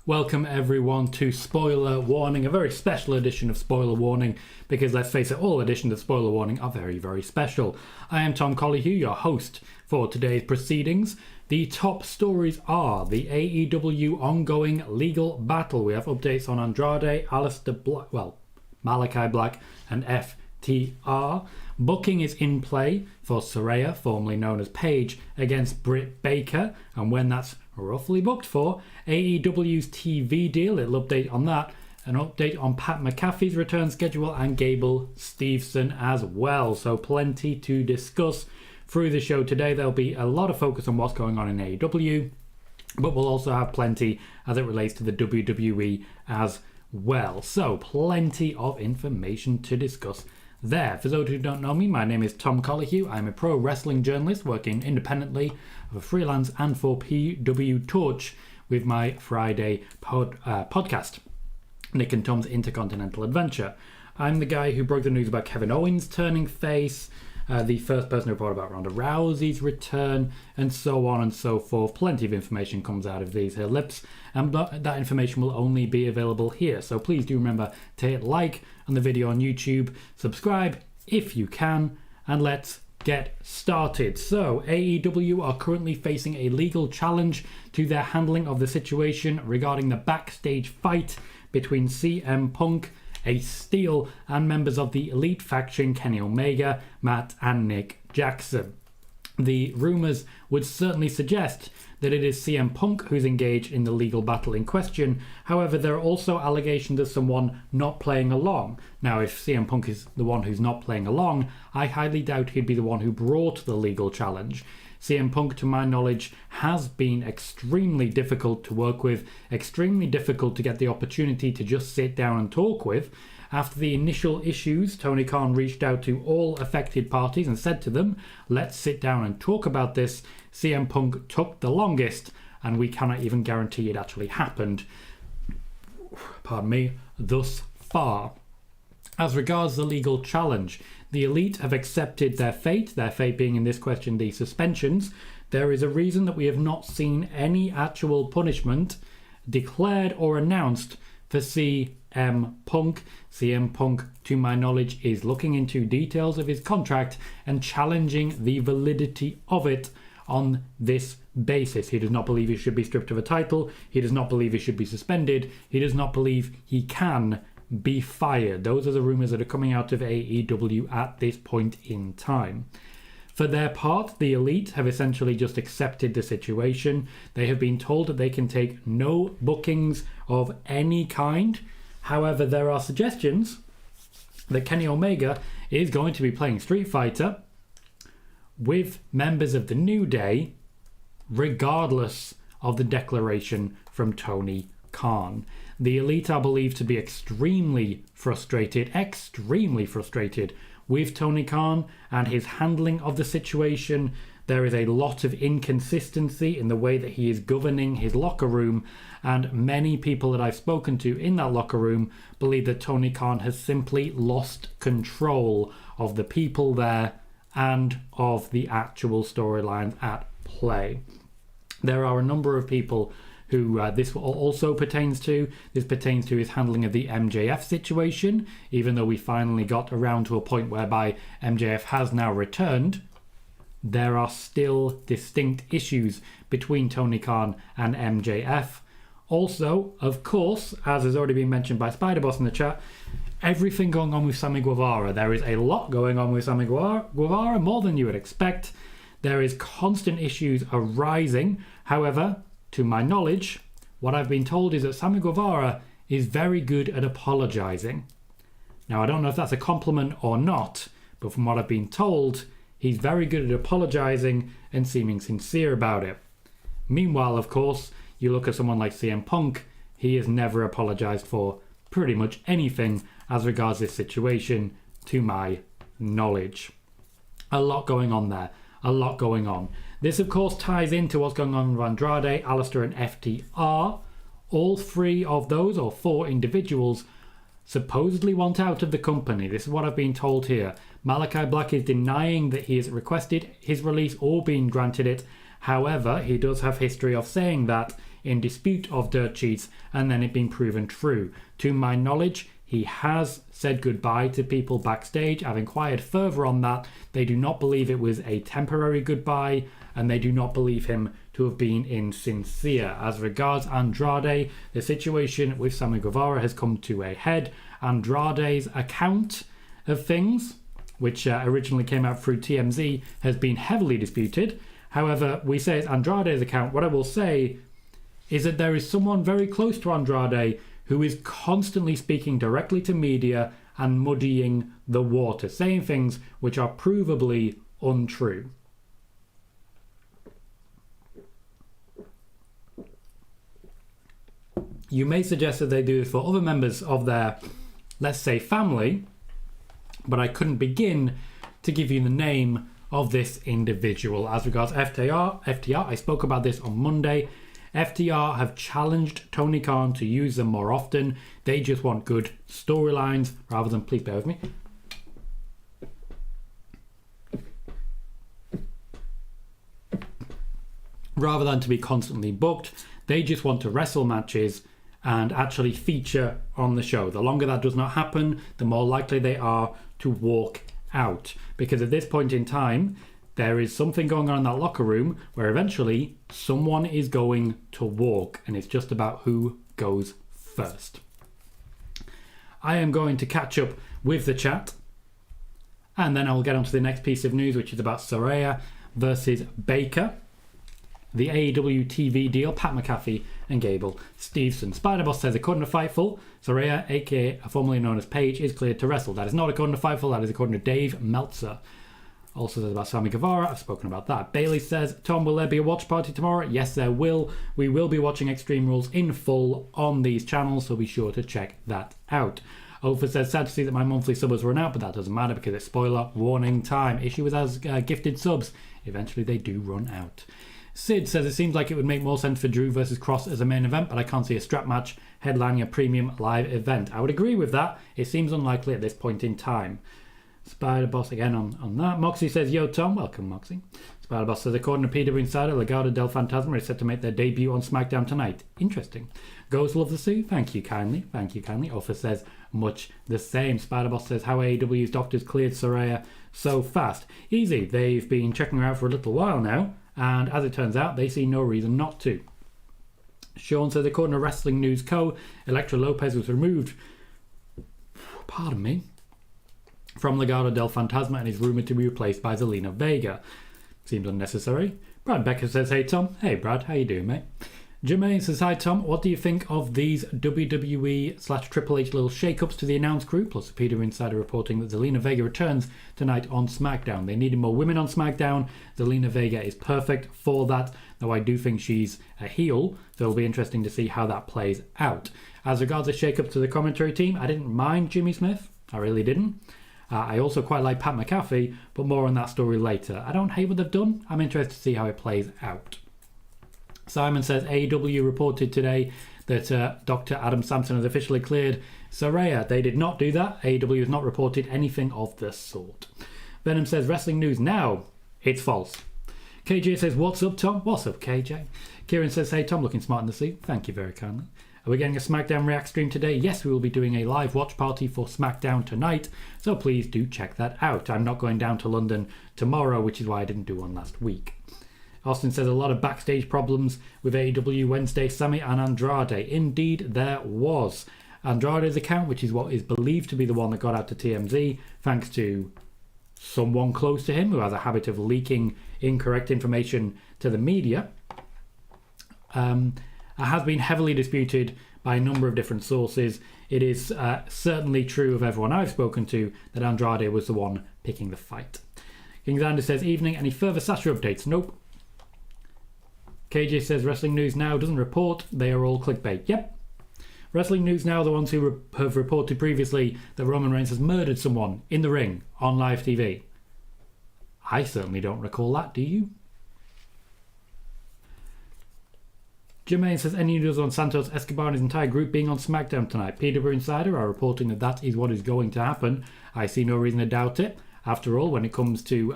Welcome everyone to Spoiler Warning, a very special edition of Spoiler Warning, because let's face it, all editions of Spoiler Warning are very, very special. I am Tom Colohue, your host for today's proceedings. The top stories are the AEW ongoing legal battle. We have updates on Andrade, Malachi Black, and FTR. Booking is in play for Saraya, formerly known as Paige, against Britt Baker, and when that's roughly booked for. AEW's TV deal, it'll update on that. An update on Pat McAfee's return schedule and Gable Steveson as well. So plenty to discuss through the show today. There'll be a lot of focus on what's going on in AEW, but we'll also have plenty as it relates to the WWE as well. So plenty of information to discuss there. For those who don't know me, my name is Tom Colohue. I'm a pro wrestling journalist working independently, for freelance and for PW Torch with my Friday podcast, Nick and Tom's Intercontinental Adventure. I'm the guy who broke the news about Kevin Owens turning face, the first person to report about Ronda Rousey's return, and so on and so forth. Plenty of information comes out of these here lips, and that information will only be available here. So please do remember to hit like on the video on YouTube, subscribe if you can, and let's get started. So AEW are currently facing a legal challenge to their handling of the situation regarding the backstage fight between CM Punk, Ace Steel, and members of the Elite faction Kenny Omega, Matt, and Nick Jackson. The rumours would certainly suggest that it is CM Punk who's engaged in the legal battle in question. However, there are also allegations of someone not playing along. Now, if CM Punk is the one who's not playing along, I highly doubt he'd be the one who brought the legal challenge. CM Punk, to my knowledge, has been extremely difficult to work with, extremely difficult to get the opportunity to just sit down and talk with. After the initial issues, Tony Khan reached out to all affected parties and said to them, let's sit down and talk about this. CM Punk took the longest, and we cannot even guarantee it actually happened, thus far. As regards the legal challenge, the Elite have accepted their fate being in this question the suspensions. There is a reason that we have not seen any actual punishment declared or announced for CM Punk. CM Punk, to my knowledge, is looking into details of his contract and challenging the validity of it on this basis. He does not believe he should be stripped of a title. He does not believe he should be suspended. He does not believe he can be fired. Those are the rumours that are coming out of AEW at this point in time. For their part, the Elite have essentially just accepted the situation. They have been told that they can take no bookings of any kind. However, there are suggestions that Kenny Omega is going to be playing Street Fighter with members of the New Day, regardless of the declaration from Tony Khan. The Elite are believed to be extremely frustrated with Tony Khan and his handling of the situation. There is a lot of inconsistency in the way that he is governing his locker room, and many people that I've spoken to in that locker room believe that Tony Khan has simply lost control of the people there and of the actual storylines at play. There are a number of people who this also pertains to. This pertains to his handling of the MJF situation, even though we finally got around to a point whereby MJF has now returned. There are still distinct issues between Tony Khan and MJF. Also, of course, as has already been mentioned by Spider-Boss in the chat, everything going on with Sammy Guevara. There is a lot going on with Sammy Guevara, more than you would expect. There is constant issues arising. However, to my knowledge, what I've been told is that Sammy Guevara is very good at apologising. Now, I don't know if that's a compliment or not, but from what I've been told, he's very good at apologising and seeming sincere about it. Meanwhile, of course, you look at someone like CM Punk, he has never apologised for pretty much anything as regards this situation, to my knowledge. A lot going on there. A lot going on. This, of course, ties into what's going on with Andrade, Alistair, and FTR. All three of those, or four individuals, supposedly want out of the company. This is what I've been told here. Malachi Black is denying that he has requested his release or been granted it, However, he does have history of saying that in dispute of dirt sheets and then it being proven true. To my knowledge, he has said goodbye to people backstage. I've inquired further on that. They do not believe it was a temporary goodbye, and they do not believe him to have been insincere. As regards Andrade, the situation with Sammy Guevara has come to a head. Andrade's account of things, which originally came out through TMZ, has been heavily disputed. However, we say it's Andrade's account. What I will say is that there is someone very close to Andrade who is constantly speaking directly to media and muddying the water, saying things which are provably untrue. You may suggest that they do this for other members of their, let's say, family, but I couldn't begin to give you the name of this individual. As regards FTR, I spoke about this on Monday. FTR have challenged Tony Khan to use them more often. They just want good storylines rather than, please bear with me, rather than to be constantly booked. They just want to wrestle matches and actually feature on the show. The longer that does not happen, the more likely they are to walk out. Because at this point in time, there is something going on in that locker room where eventually someone is going to walk, and it's just about who goes first. I am going to catch up with the chat, and then I'll get on to the next piece of news, which is about Saraya versus Baker, the AEW TV deal, Pat McAfee and Gable Steveson. Spider-Boss says, according to Fightful, Saraya, aka formerly known as Paige, is cleared to wrestle. That is not according to Fightful, that is according to Dave Meltzer. Also says about Sammy Guevara, I've spoken about that. Bailey says, Tom, will there be a watch party tomorrow? Yes, there will. We will be watching Extreme Rules in full on these channels, so be sure to check that out. Ofer says, sad to see that my monthly subs run out, but that doesn't matter because it's spoiler warning time. Issue with us gifted subs. Eventually they do run out. Sid says, it seems like it would make more sense for Drew versus Cross as a main event, but I can't see a strap match headlining a premium live event. I would agree with that. It seems unlikely at this point in time. Spider-Boss again on that. Moxie says, yo Tom, welcome Moxie. Spider-Boss says, according to PW Insider, Legado del Fantasma is set to make their debut on SmackDown tonight. Interesting. Ghost love the suit. Thank you kindly. Thank you kindly. Offer says, much the same. Spider-Boss says, how AEW's doctors cleared Saraya so fast. Easy. They've been checking her out for a little while now, and as it turns out, they see no reason not to. Sean says, according to Wrestling News Co., Elektra Lopez was removed, pardon me, from Legado del Fantasma and is rumoured to be replaced by Zelina Vega. Seems unnecessary. Brad Becker says, hey Tom. Hey Brad, how you doing mate? Jermaine says, hi Tom, what do you think of these WWE/Triple H little shake-ups to the announced crew? Plus the Peter Insider reporting that Zelina Vega returns tonight on SmackDown. They needed more women on SmackDown. Zelina Vega is perfect for that, though I do think she's a heel, so it'll be interesting to see how that plays out. As regards the shake-up to the commentary team, I didn't mind Jimmy Smith. I really didn't. I also quite like Pat McAfee, but more on that story later. I don't hate what they've done. I'm interested to see how it plays out. Simon says, AEW reported today that Dr. Adam Sampson has officially cleared Saraya. They did not do that. AEW has not reported anything of the sort. Venom says, Wrestling News Now. It's false. KJ says, what's up, Tom? What's up, KJ? Kieran says, hey, Tom, looking smart in the suit. Thank you very kindly. Are we getting a SmackDown React stream today? Yes, we will be doing a live watch party for SmackDown tonight, so please do check that out. I'm not going down to London tomorrow, which is why I didn't do one last week. Austin says, a lot of backstage problems with AEW Wednesday, Sammy and Andrade. Indeed, there was. Andrade's account, which is what is believed to be the one that got out to TMZ, thanks to someone close to him who has a habit of leaking incorrect information to the media, has been heavily disputed by a number of different sources. It is certainly true of everyone I've spoken to that Andrade was the one picking the fight. King Xander says, evening, any further Sasha updates? Nope. KJ says, Wrestling News Now doesn't report, they are all clickbait. Yep. Wrestling News Now are the ones who have reported previously that Roman Reigns has murdered someone in the ring on live TV. I certainly don't recall that, do you? Jermaine says, any news on Santos Escobar and his entire group being on SmackDown tonight? PW Insider are reporting that that is what is going to happen. I see no reason to doubt it. After all, when it comes to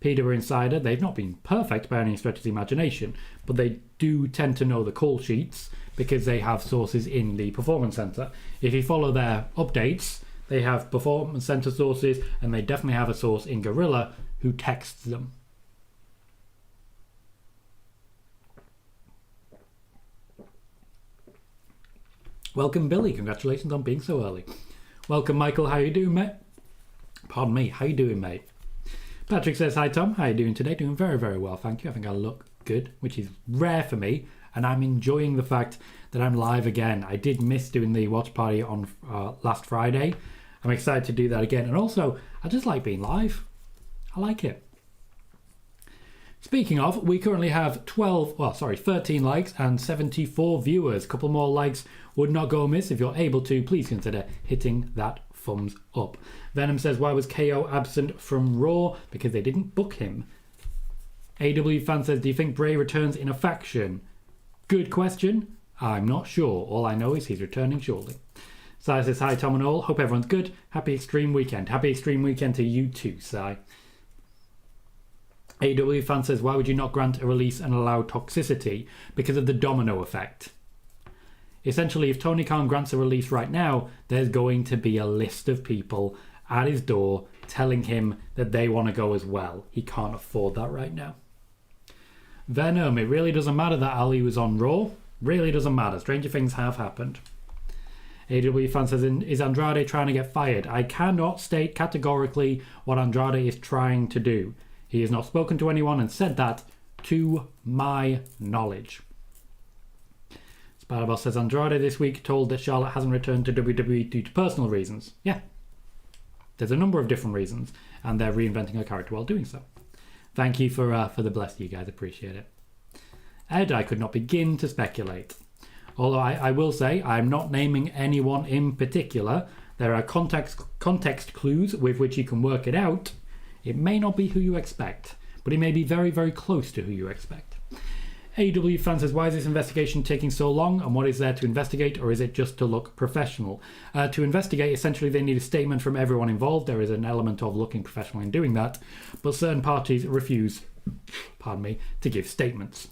PW Insider, they've not been perfect by any stretch of the imagination, but they do tend to know the call sheets because they have sources in the Performance Center. If you follow their updates, they have Performance Center sources, and they definitely have a source in Gorilla who texts them. Welcome, Billy. Congratulations on being so early. Welcome, Michael. How you doing, mate? Pardon me. How you doing, mate? Patrick says, hi, Tom. How you doing today? Doing very, very well, thank you. I think I look good, which is rare for me, and I'm enjoying the fact that I'm live again. I did miss doing the watch party on last Friday. I'm excited to do that again, and also, I just like being live. I like it. Speaking of, we currently have 13 likes and 74 viewers. A couple more likes would not go amiss. If you're able to, please consider hitting that thumbs up. Venom says, why was KO absent from Raw? Because they didn't book him. AW fan says, do you think Bray returns in a faction? Good question. I'm not sure. All I know is he's returning shortly. Sai says, hi Tom and all. Hope everyone's good. Happy Extreme Weekend. Happy Extreme Weekend to you too, Sai. AW fan says, why would you not grant a release and allow toxicity? Because of the domino effect. Essentially, if Tony Khan grants a release right now, there's going to be a list of people at his door telling him that they want to go as well. He can't afford that right now. Venom, it really doesn't matter that Ali was on Raw. Really doesn't matter. Stranger things have happened. AW fan says, is Andrade trying to get fired? I cannot state categorically what Andrade is trying to do. He has not spoken to anyone and said that to my knowledge. Spider-Boss says, Andrade this week told that Charlotte hasn't returned to WWE due to personal reasons. Yeah. There's a number of different reasons, and they're reinventing her character while doing so. Thank you for the bless, you guys. Appreciate it. Ed, I could not begin to speculate. Although I will say, I'm not naming anyone in particular. There are context clues with which you can work it out. It may not be who you expect, but it may be very, very close to who you expect. AEW fan says, why is this investigation taking so long, and what is there to investigate, or is it just to look professional? To investigate, essentially they need a statement from everyone involved. There is an element of looking professional in doing that, but certain parties refuse, to give statements.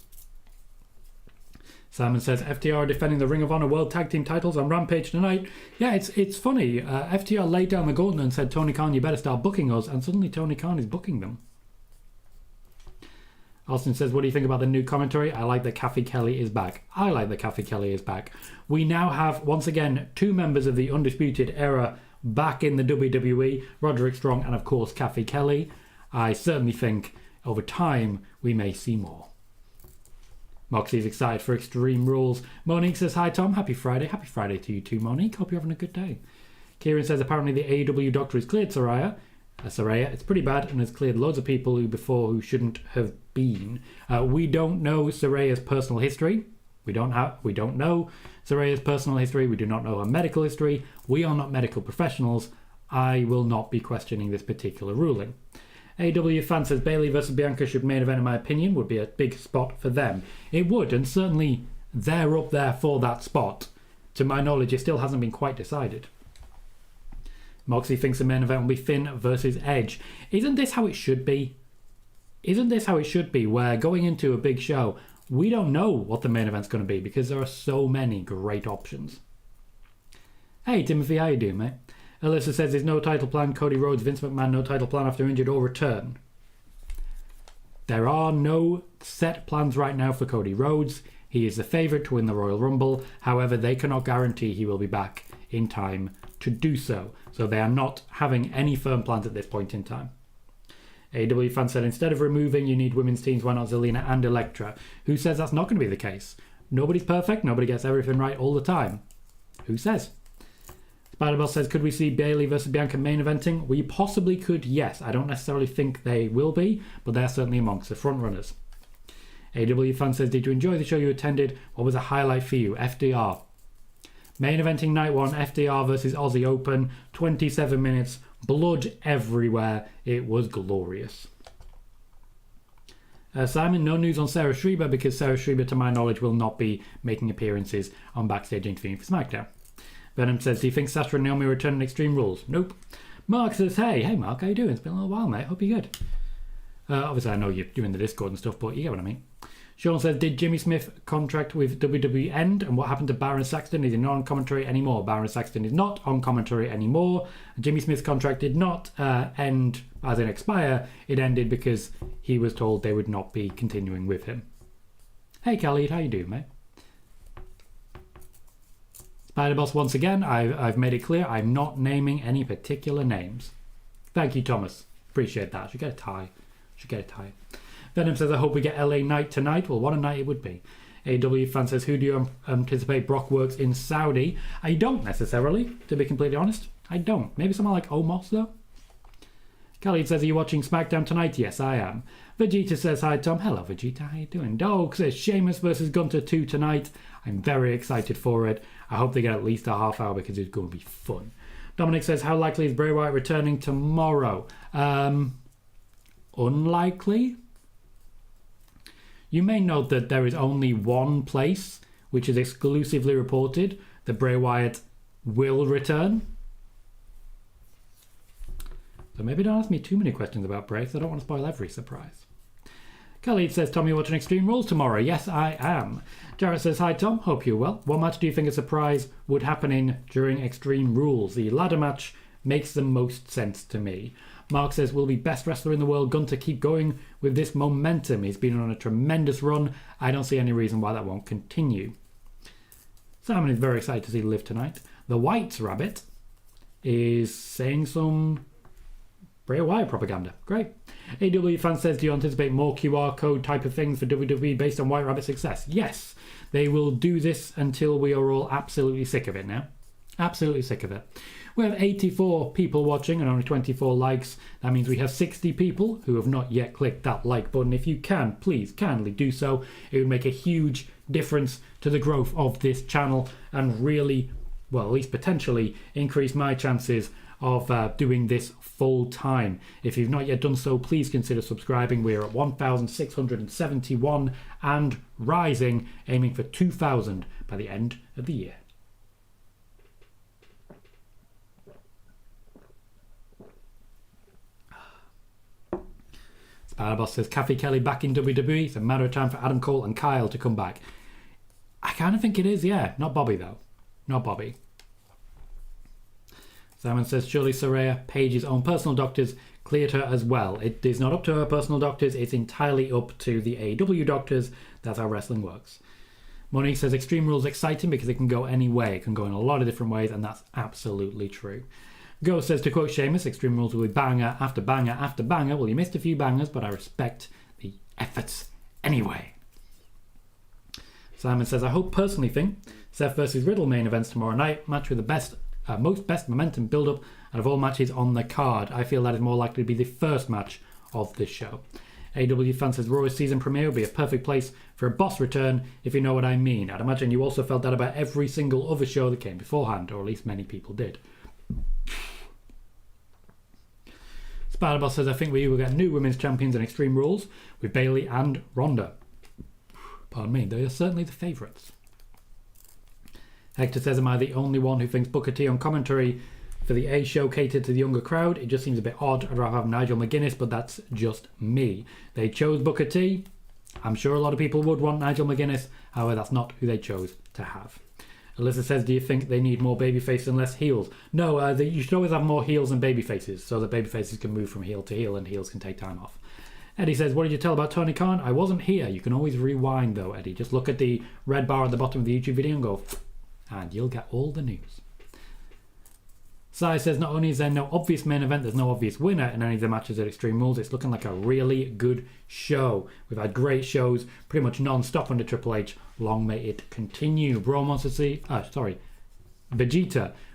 Simon says, FTR are defending the Ring of Honor World Tag Team titles on Rampage tonight. Yeah, it's funny. FTR laid down the gauntlet and said, Tony Khan, you better start booking us, and suddenly Tony Khan is booking them. Austin says, what do you think about the new commentary? I like that Kathy Kelly is back. I like that Kathy Kelly is back. We now have, once again, two members of the Undisputed Era back in the WWE, Roderick Strong and, of course, Kathy Kelly. I certainly think, over time, we may see more. Moxie's excited for Extreme Rules. Monique says, hi Tom, happy Friday. Happy Friday to you too, Monique. Hope you're having a good day. Kieran says, apparently the AEW doctor has cleared Saraya. It's pretty bad and has cleared loads of people who shouldn't have been. We don't know Saraya's personal history. We don't know Saraya's personal history. We do not know her medical history. We are not medical professionals. I will not be questioning this particular ruling. AW fan says Bayley versus Bianca should main event, in my opinion, would be a big spot for them. It would, and certainly they're up there for that spot. To my knowledge, it still hasn't been quite decided. Moxie thinks the main event will be Finn versus Edge. Isn't this how it should be? Isn't this how it should be, where going into a big show, we don't know what the main event's going to be because there are so many great options. Hey Timothy, how you doing, mate? Alyssa says there's no title plan. Cody Rhodes, Vince McMahon, no title plan after injured or return. There are no set plans right now for Cody Rhodes. He is the favourite to win the Royal Rumble. However, they cannot guarantee he will be back in time to do so. So they are not having any firm plans at this point in time. AEW fan said, instead of removing you need women's teams, why not Zelina and Elektra? Who says that's not going to be the case? Nobody's perfect. Nobody gets everything right all the time. Who says? Spider-Bell says, could we see Bayley versus Bianca main eventing? We possibly could, yes. I don't necessarily think they will be, but they're certainly amongst the front runners. AW fan says, did you enjoy the show you attended? What was a highlight for you? FDR. Main eventing night 1, FDR versus Aussie Open. 27 minutes, blood everywhere. It was glorious. Simon, no news on Sarah Schreiber because Sarah Schreiber, to my knowledge, will not be making appearances on Backstage interviewing for SmackDown. Venom says, do you think Sasha and Naomi return in Extreme Rules? Nope. Mark says, hey Mark, how you doing? It's been a little while, mate. Hope you're good. Obviously, I know you're in the Discord and stuff, but you get what I mean. Sean says, did Jimmy Smith contract with WWE end? And what happened to Baron Saxton? Is he not on commentary anymore? Baron Saxton is not on commentary anymore. Jimmy Smith's contract did not end, as in expire. It ended because he was told they would not be continuing with him. Hey Khalid, how you doing, mate? Spider Boss, once again, I've made it clear I'm not naming any particular names. Thank you, Thomas. Appreciate that. Should get a tie. Venom says, I hope we get LA Knight tonight. Well, what a night it would be. AEW fan says, who do you anticipate Brock works in Saudi? I don't necessarily, to be completely honest. I don't. Maybe someone like Omos, though? Khalid says, are you watching SmackDown tonight? Yes, I am. Vegeta says, hi, Tom. Hello, Vegeta. How you doing? Dog says, Sheamus versus Gunter 2 tonight. I'm very excited for it. I hope they get at least a half hour because it's going to be fun. Dominic says, how likely is Bray Wyatt returning tomorrow? Unlikely. You may note that there is only one place which is exclusively reported that Bray Wyatt will return. So maybe don't ask me too many questions about Bray, because I don't want to spoil every surprise. Khalid says, Tom, you're watching Extreme Rules tomorrow? Yes, I am. Jarrett says, hi, Tom. Hope you're well. What match do you think a surprise would happen in during Extreme Rules? The ladder match makes the most sense to me. Mark says, will be best wrestler in the world. Gunter keep going with this momentum. He's been on a tremendous run. I don't see any reason why that won't continue. Simon is very excited to see Liv tonight. The White Rabbit is saying some Bray Wyatt propaganda. Great. AEW fan says, do you anticipate more QR code type of things for WWE based on White Rabbit's success? Yes. They will do this until we are all absolutely sick of it now. Absolutely sick of it. We have 84 people watching and only 24 likes. That means we have 60 people who have not yet clicked that like button. If you can, please kindly do so. It would make a huge difference to the growth of this channel and really, well, at least potentially increase my chances of doing this full time. If you've not yet done so, please consider subscribing. We are at 1,671 and rising, aiming for 2,000 by the end of the year. Spider-Boss says, Kathy Kelly back in WWE. It's a matter of time for Adam Cole and Kyle to come back. I kind of think it is, yeah. Not Bobby, though. Not Bobby. Simon says, surely Saraya, Paige's own personal doctors, cleared her as well. It is not up to her personal doctors. It's entirely up to the AEW doctors. That's how wrestling works. Monique says, Extreme Rules exciting because it can go any way. It can go in a lot of different ways, and that's absolutely true. Go says, to quote Sheamus, Extreme Rules will be banger after banger after banger. Well, you missed a few bangers, but I respect the efforts anyway. Simon says, I personally think Seth versus Riddle main events tomorrow night. Match with the best momentum build-up out of all matches on the card. I feel that is more likely to be the first match of this show. AW fan says, Raw's season premiere will be a perfect place for a boss return, if you know what I mean. I'd imagine you also felt that about every single other show that came beforehand, or at least many people did. Spider-Boss says, I think we will get new women's champions in Extreme Rules with Bayley and Ronda. Pardon me, they are certainly the favourites. Hector says, am I the only one who thinks Booker T on commentary for the A show catered to the younger crowd? It just seems a bit odd. I'd rather have Nigel McGuinness, but that's just me. They chose Booker T. I'm sure a lot of people would want Nigel McGuinness. However, that's not who they chose to have. Alyssa says, do you think they need more babyfaces and less heels? No, you should always have more heels and babyfaces so that babyfaces can move from heel to heel and heels can take time off. Eddie says, what did you tell about Tony Khan? I wasn't here. You can always rewind though, Eddie. Just look at the red bar at the bottom of the YouTube video and go, and you'll get all the news. Sai says, not only is there no obvious main event, there's no obvious winner in any of the matches at Extreme Rules. It's looking like a really good show. We've had great shows, pretty much non-stop under Triple H. Long may it continue. Vegeta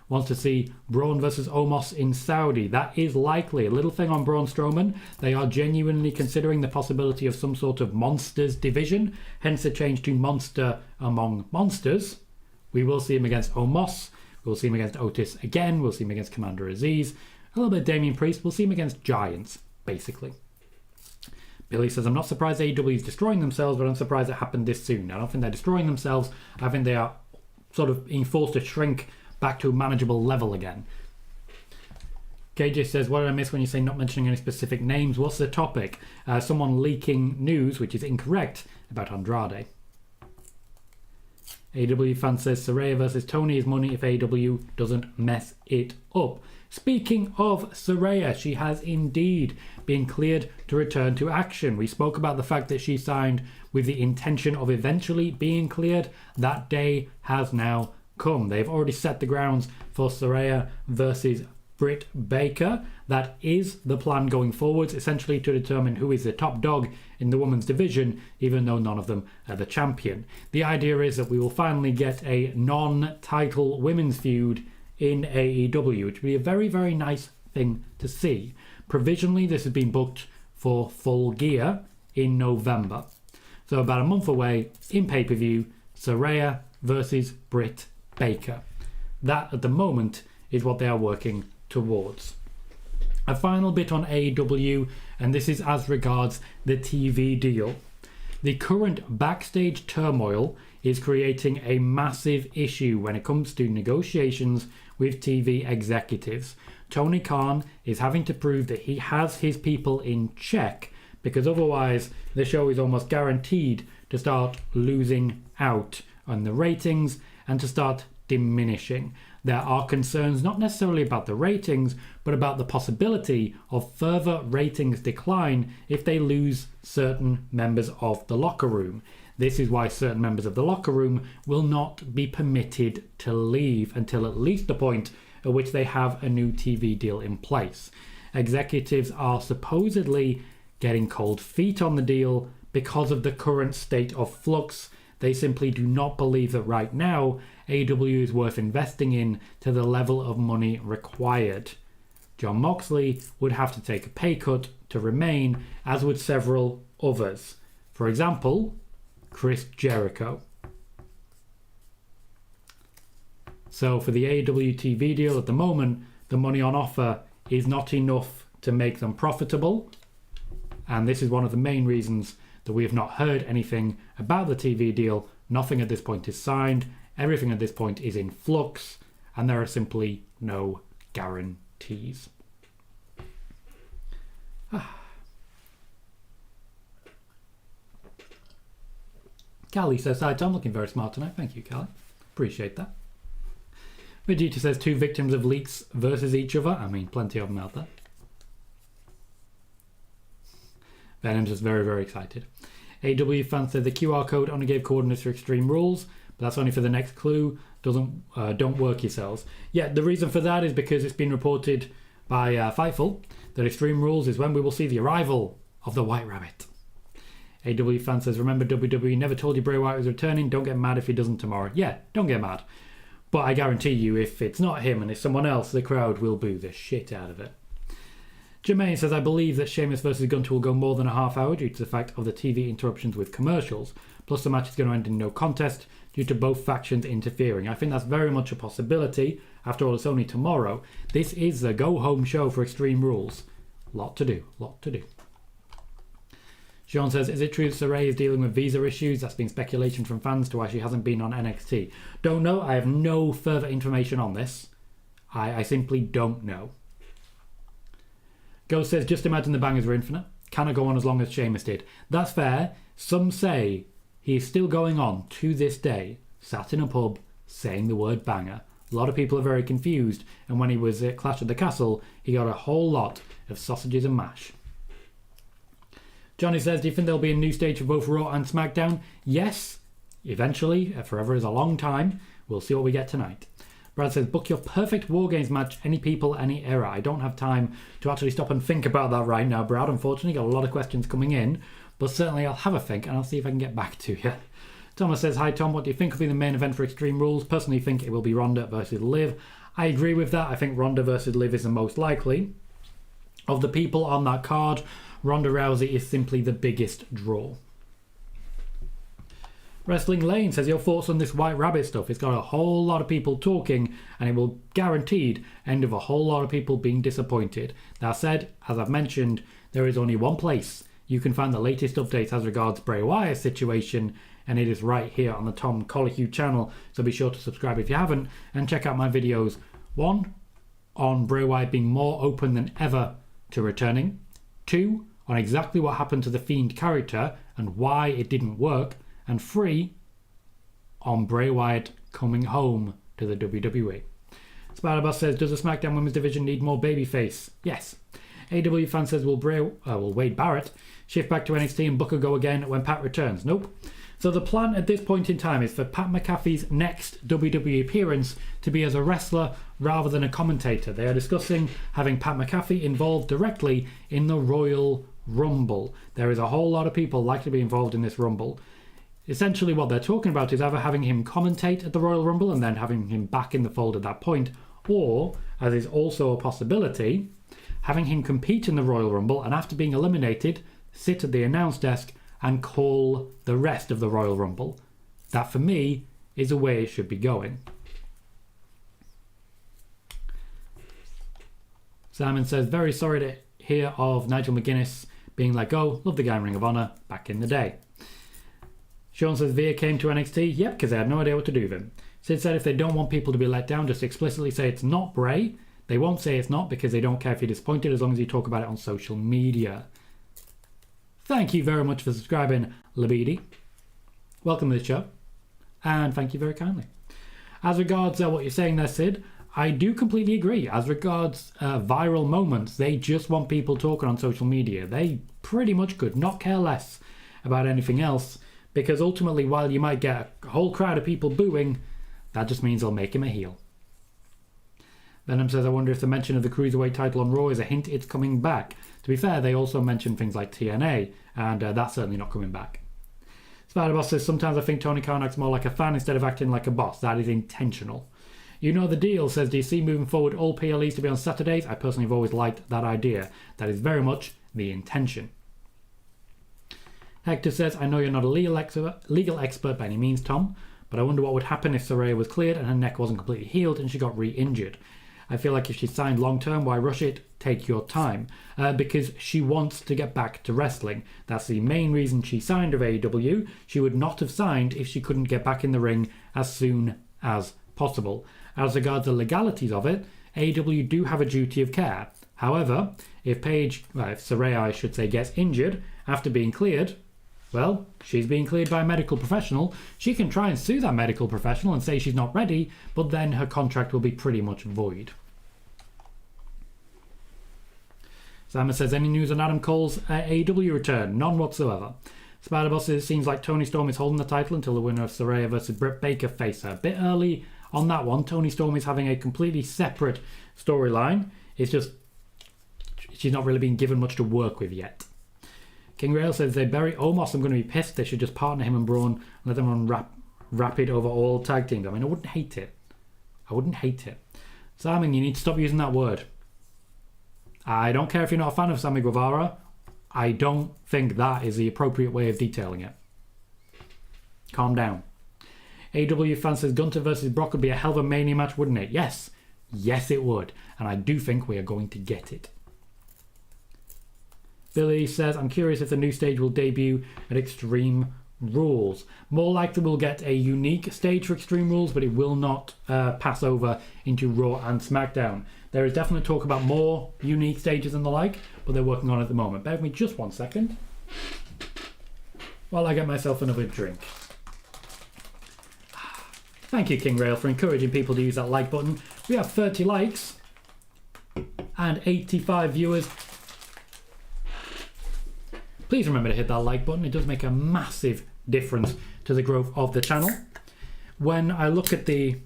wants to see Braun versus Omos in Saudi. That is likely. A little thing on Braun Strowman. They are genuinely considering the possibility of some sort of monsters division, hence the change to Monster Among Monsters. We will see him against Omos. We'll see him against Otis again. We'll see him against Commander Aziz. A little bit of Damian Priest. We'll see him against Giants, basically. Billy says, I'm not surprised AEW is destroying themselves, but I'm surprised it happened this soon. I don't think they're destroying themselves. I think they are sort of being forced to shrink back to a manageable level again. KJ says, what did I miss when you say not mentioning any specific names? What's the topic? Someone leaking news, which is incorrect, about Andrade. AEW fan says Saraya versus Tony is money if AEW doesn't mess it up. Speaking of Saraya, she has indeed been cleared to return to action. We spoke about the fact that she signed with the intention of eventually being cleared. That day has now come. They've already set the grounds for Saraya versus Britt Baker. That is the plan going forwards, essentially to determine who is the top dog in the women's division, even though none of them are the champion. The idea is that we will finally get a non-title women's feud in AEW, which would be a very, very nice thing to see. Provisionally, this has been booked for Full Gear in November. So about a month away in pay-per-view, Saraya versus Britt Baker. That, at the moment, is what they are working towards. A final bit on AEW, and this is as regards the TV deal. The current Backstage turmoil is creating a massive issue when it comes to negotiations with TV executives. Tony Khan is having to prove that he has his people in check, because otherwise the show is almost guaranteed to start losing out on the ratings and to start diminishing. There are concerns not necessarily about the ratings, but about the possibility of further ratings decline if they lose certain members of the locker room. This is why certain members of the locker room will not be permitted to leave until at least the point at which they have a new TV deal in place. Executives are supposedly getting cold feet on the deal because of the current state of flux. They simply do not believe that right now AEW is worth investing in to the level of money required. Jon Moxley would have to take a pay cut to remain, as would several others. For example, Chris Jericho. So for the AEW TV deal at the moment, the money on offer is not enough to make them profitable. And this is one of the main reasons that we have not heard anything about the TV deal. Nothing at this point is signed. Everything at this point is in flux. And there are simply no guarantees. Callie says, hi Tom, looking very smart tonight. Thank you, Callie. Appreciate that. Vegeta says, two victims of leaks versus each other. I mean, plenty of them out there. Venom's just very, very excited. AW fans said the QR code only gave coordinates for Extreme Rules, but that's only for the next clue. Don't work yourselves. Yeah, the reason for that is because it's been reported by Fightful that Extreme Rules is when we will see the arrival of the White Rabbit. AW fan says, remember WWE never told you Bray Wyatt was returning. Don't get mad if he doesn't tomorrow. Yeah, don't get mad. But I guarantee you, if it's not him and it's someone else, the crowd will boo the shit out of it. Jermaine says, I believe that Sheamus versus Gunter will go more than a half hour due to the fact of the TV interruptions with commercials. Plus the match is going to end in no contest due to both factions interfering. I think that's very much a possibility. After all, it's only tomorrow. This is the go-home show for Extreme Rules. Lot to do. Sean says, is it true that Saraya is dealing with visa issues? That's been speculation from fans to why she hasn't been on NXT. Don't know. I have no further information on this. I simply don't know. Ghost says, just imagine the bangers were infinite. Cannot go on as long as Sheamus did. That's fair. Some say he is still going on to this day, sat in a pub, saying the word banger. A lot of people are very confused, and when he was at Clash of the Castle, he got a whole lot of sausages and mash. Johnny says, do you think there'll be a new stage for both Raw and SmackDown? Yes, eventually. Forever is a long time. We'll see what we get tonight. Brad says, book your perfect War Games match, any people, any era. I don't have time to actually stop and think about that right now, Brad. Unfortunately, got a lot of questions coming in, but certainly I'll have a think and I'll see if I can get back to you. Thomas says, hi Tom, what do you think will be the main event for Extreme Rules? Personally think it will be Ronda versus Liv. I agree with that. I think Ronda versus Liv is the most likely. Of the people on that card, Ronda Rousey is simply the biggest draw. Wrestling Lane says, your thoughts on this White Rabbit stuff? It's got a whole lot of people talking and it will guaranteed end of a whole lot of people being disappointed. That said, as I've mentioned, there is only one place you can find the latest updates as regards Bray Wyatt's situation, and it is right here on the Tom Colohue channel. So be sure to subscribe if you haven't and check out my videos 1, on Bray Wyatt being more open than ever to returning. 2, on exactly what happened to the Fiend character and why it didn't work. And 3, on Bray Wyatt coming home to the WWE. Spider-Boss says, does the SmackDown Women's Division need more babyface? Yes. AEW fan says, will Wade Barrett shift back to NXT and Booker go again when Pat returns? Nope. So the plan at this point in time is for Pat McAfee's next WWE appearance to be as a wrestler rather than a commentator. They are discussing having Pat McAfee involved directly in the Royal Rumble. There is a whole lot of people likely to be involved in this Rumble. Essentially what they're talking about is either having him commentate at the Royal Rumble and then having him back in the fold at that point, or, as is also a possibility, having him compete in the Royal Rumble and after being eliminated, sit at the announce desk and call the rest of the Royal Rumble. That, for me, is the way it should be going. Simon says, very sorry to hear of Nigel McGuinness being let go. Love the guy in Ring of Honor back in the day. Sean says, Veer came to NXT. Yep, because they had no idea what to do with him. Sid said if they don't want people to be let down, just explicitly say it's not Bray. They won't say it's not because they don't care if you're disappointed as long as you talk about it on social media. Thank you very much for subscribing, Labidi. Welcome to the show. And thank you very kindly. As regards what you're saying there, Sid, I do completely agree. As regards viral moments, they just want people talking on social media. They pretty much could not care less about anything else because ultimately, while you might get a whole crowd of people booing, that just means they'll make him a heel. Venom says, I wonder if the mention of the Cruiserweight title on Raw is a hint it's coming back. To be fair, they also mentioned things like TNA, and that's certainly not coming back. Spider-Boss says, sometimes I think Tony Khan acts more like a fan instead of acting like a boss. That is intentional. You know the deal, says DC, moving forward all PLEs to be on Saturdays. I personally have always liked that idea. That is very much the intention. Hector says, I know you're not a legal expert by any means, Tom, but I wonder what would happen if Saraya was cleared and her neck wasn't completely healed and she got re-injured. I feel like if she signed long-term, why rush it? Take your time. Because she wants to get back to wrestling. That's the main reason she signed with AEW. She would not have signed if she couldn't get back in the ring as soon as possible. As regards the legalities of it, AEW do have a duty of care. However, if Saraya, I should say, gets injured after being cleared, well, she's being cleared by a medical professional. She can try and sue that medical professional and say she's not ready, but then her contract will be pretty much void. Simon says, any news on Adam Cole's AEW return? None whatsoever. Spider-Boss says, it seems like Toni Storm is holding the title until the winner of Saraya versus Britt Baker face her. A bit early on that one. Toni Storm is having a completely separate storyline. It's just she's not really being given much to work with yet. King Rail says, they bury Omos. I'm going to be pissed. They should just partner him and Braun and let them run rapid over all tag teams. I mean, I wouldn't hate it. Simon, you need to stop using that word. I don't care if you're not a fan of Sammy Guevara. I don't think that is the appropriate way of detailing it. Calm down. AEW fan says Gunter versus Brock would be a hell of a Mania match, wouldn't it? Yes. Yes, it would. And I do think we are going to get it. Billy says, I'm curious if the new stage will debut at Extreme Rules. More likely we'll get a unique stage for Extreme Rules, but it will not pass over into Raw and SmackDown. There is definitely talk about more unique stages and the like, but they're working on it at the moment. Bear with me just 1 second while I get myself another drink. Thank you, King Rail, for encouraging people to use that like button. We have 30 likes and 85 viewers. Please remember to hit that like button. It does make a massive difference to the growth of the channel. When I look at the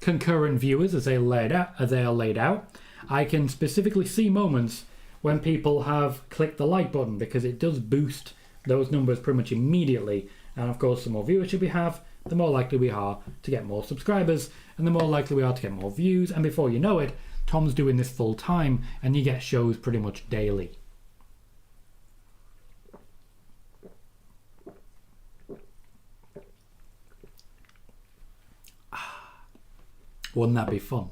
concurrent viewers as they are laid out, I can specifically see moments when people have clicked the like button because it does boost those numbers pretty much immediately. And of course, the more viewership we have, the more likely we are to get more subscribers, and the more likely we are to get more views. And before you know it, Tom's doing this full time, and you get shows pretty much daily. Wouldn't that be fun?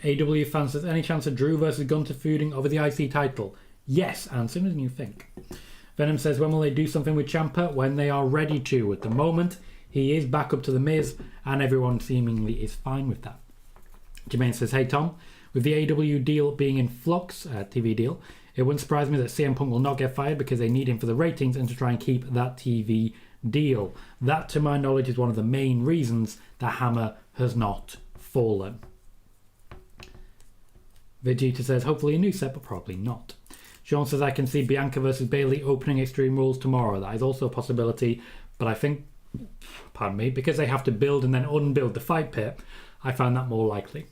AW fans says, any chance of Drew versus Gunter feuding over the IC title? Yes, and sooner than you think. Venom says, when will they do something with Ciampa? When they are ready to. At the moment, He is back up to The Miz, and everyone seemingly is fine with that. Jermaine says, hey Tom, with the AEW deal being in flux, TV deal, it wouldn't surprise me that CM Punk will not get fired because they need him for the ratings and to try and keep that TV deal. That, to my knowledge, is one of the main reasons the hammer has not fallen. Vegeta says, hopefully a new set, but probably not. Sean says, I can see Bianca versus Bayley opening Extreme Rules tomorrow. That is also a possibility, but I think, pardon me, because they have to build and then unbuild the fight pit, I find that more likely.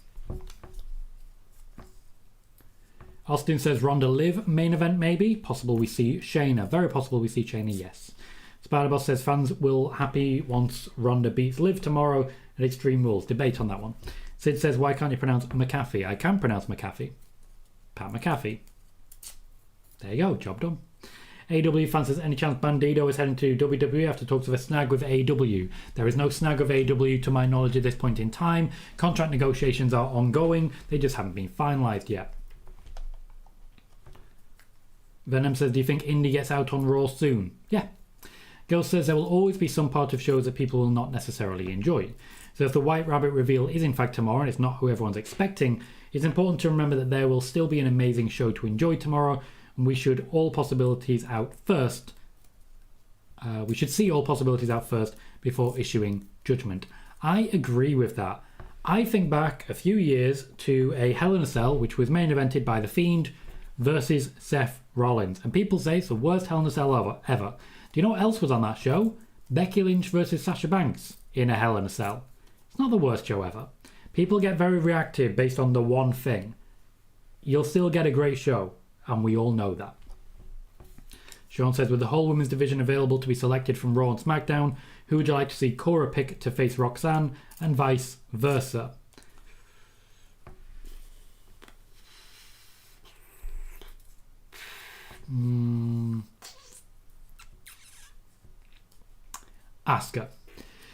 Austin says, Ronda Liv main event maybe. Possible we see Shayna. Very possible we see Shayna, yes. Spider-Boss says, fans will happy once Ronda beats Liv tomorrow at Extreme Rules. Debate on that one. Sid says, why can't you pronounce McAfee? I can pronounce McAfee. Pat McAfee. There you go, job done. AEW fan says, any chance Bandito is heading to WWE after talks of a snag with AEW? There is no snag of AEW to my knowledge at this point in time. Contract negotiations are ongoing. They just haven't been finalised yet. Venom says, do you think Indy gets out on Raw soon? Yeah. Girl says, there will always be some part of shows that people will not necessarily enjoy. So if the White Rabbit reveal is in fact tomorrow and it's not who everyone's expecting, it's important to remember that there will still be an amazing show to enjoy tomorrow, and we should all possibilities out first. We should see all possibilities out first before issuing judgment. I agree with that. I think back a few years to a Hell in a Cell, which was main evented by The Fiend versus Seth Rollins, and people say it's the worst Hell in a Cell ever. Do you know what else was on that show? Becky Lynch versus Sasha Banks in a Hell in a Cell. It's not the worst show ever. People get very reactive based on the one thing. You'll still get a great show, and we all know that. Sean says, with the whole women's division available to be selected from Raw and SmackDown, who would you like to see Cora pick to face Roxanne, and vice versa? Asuka.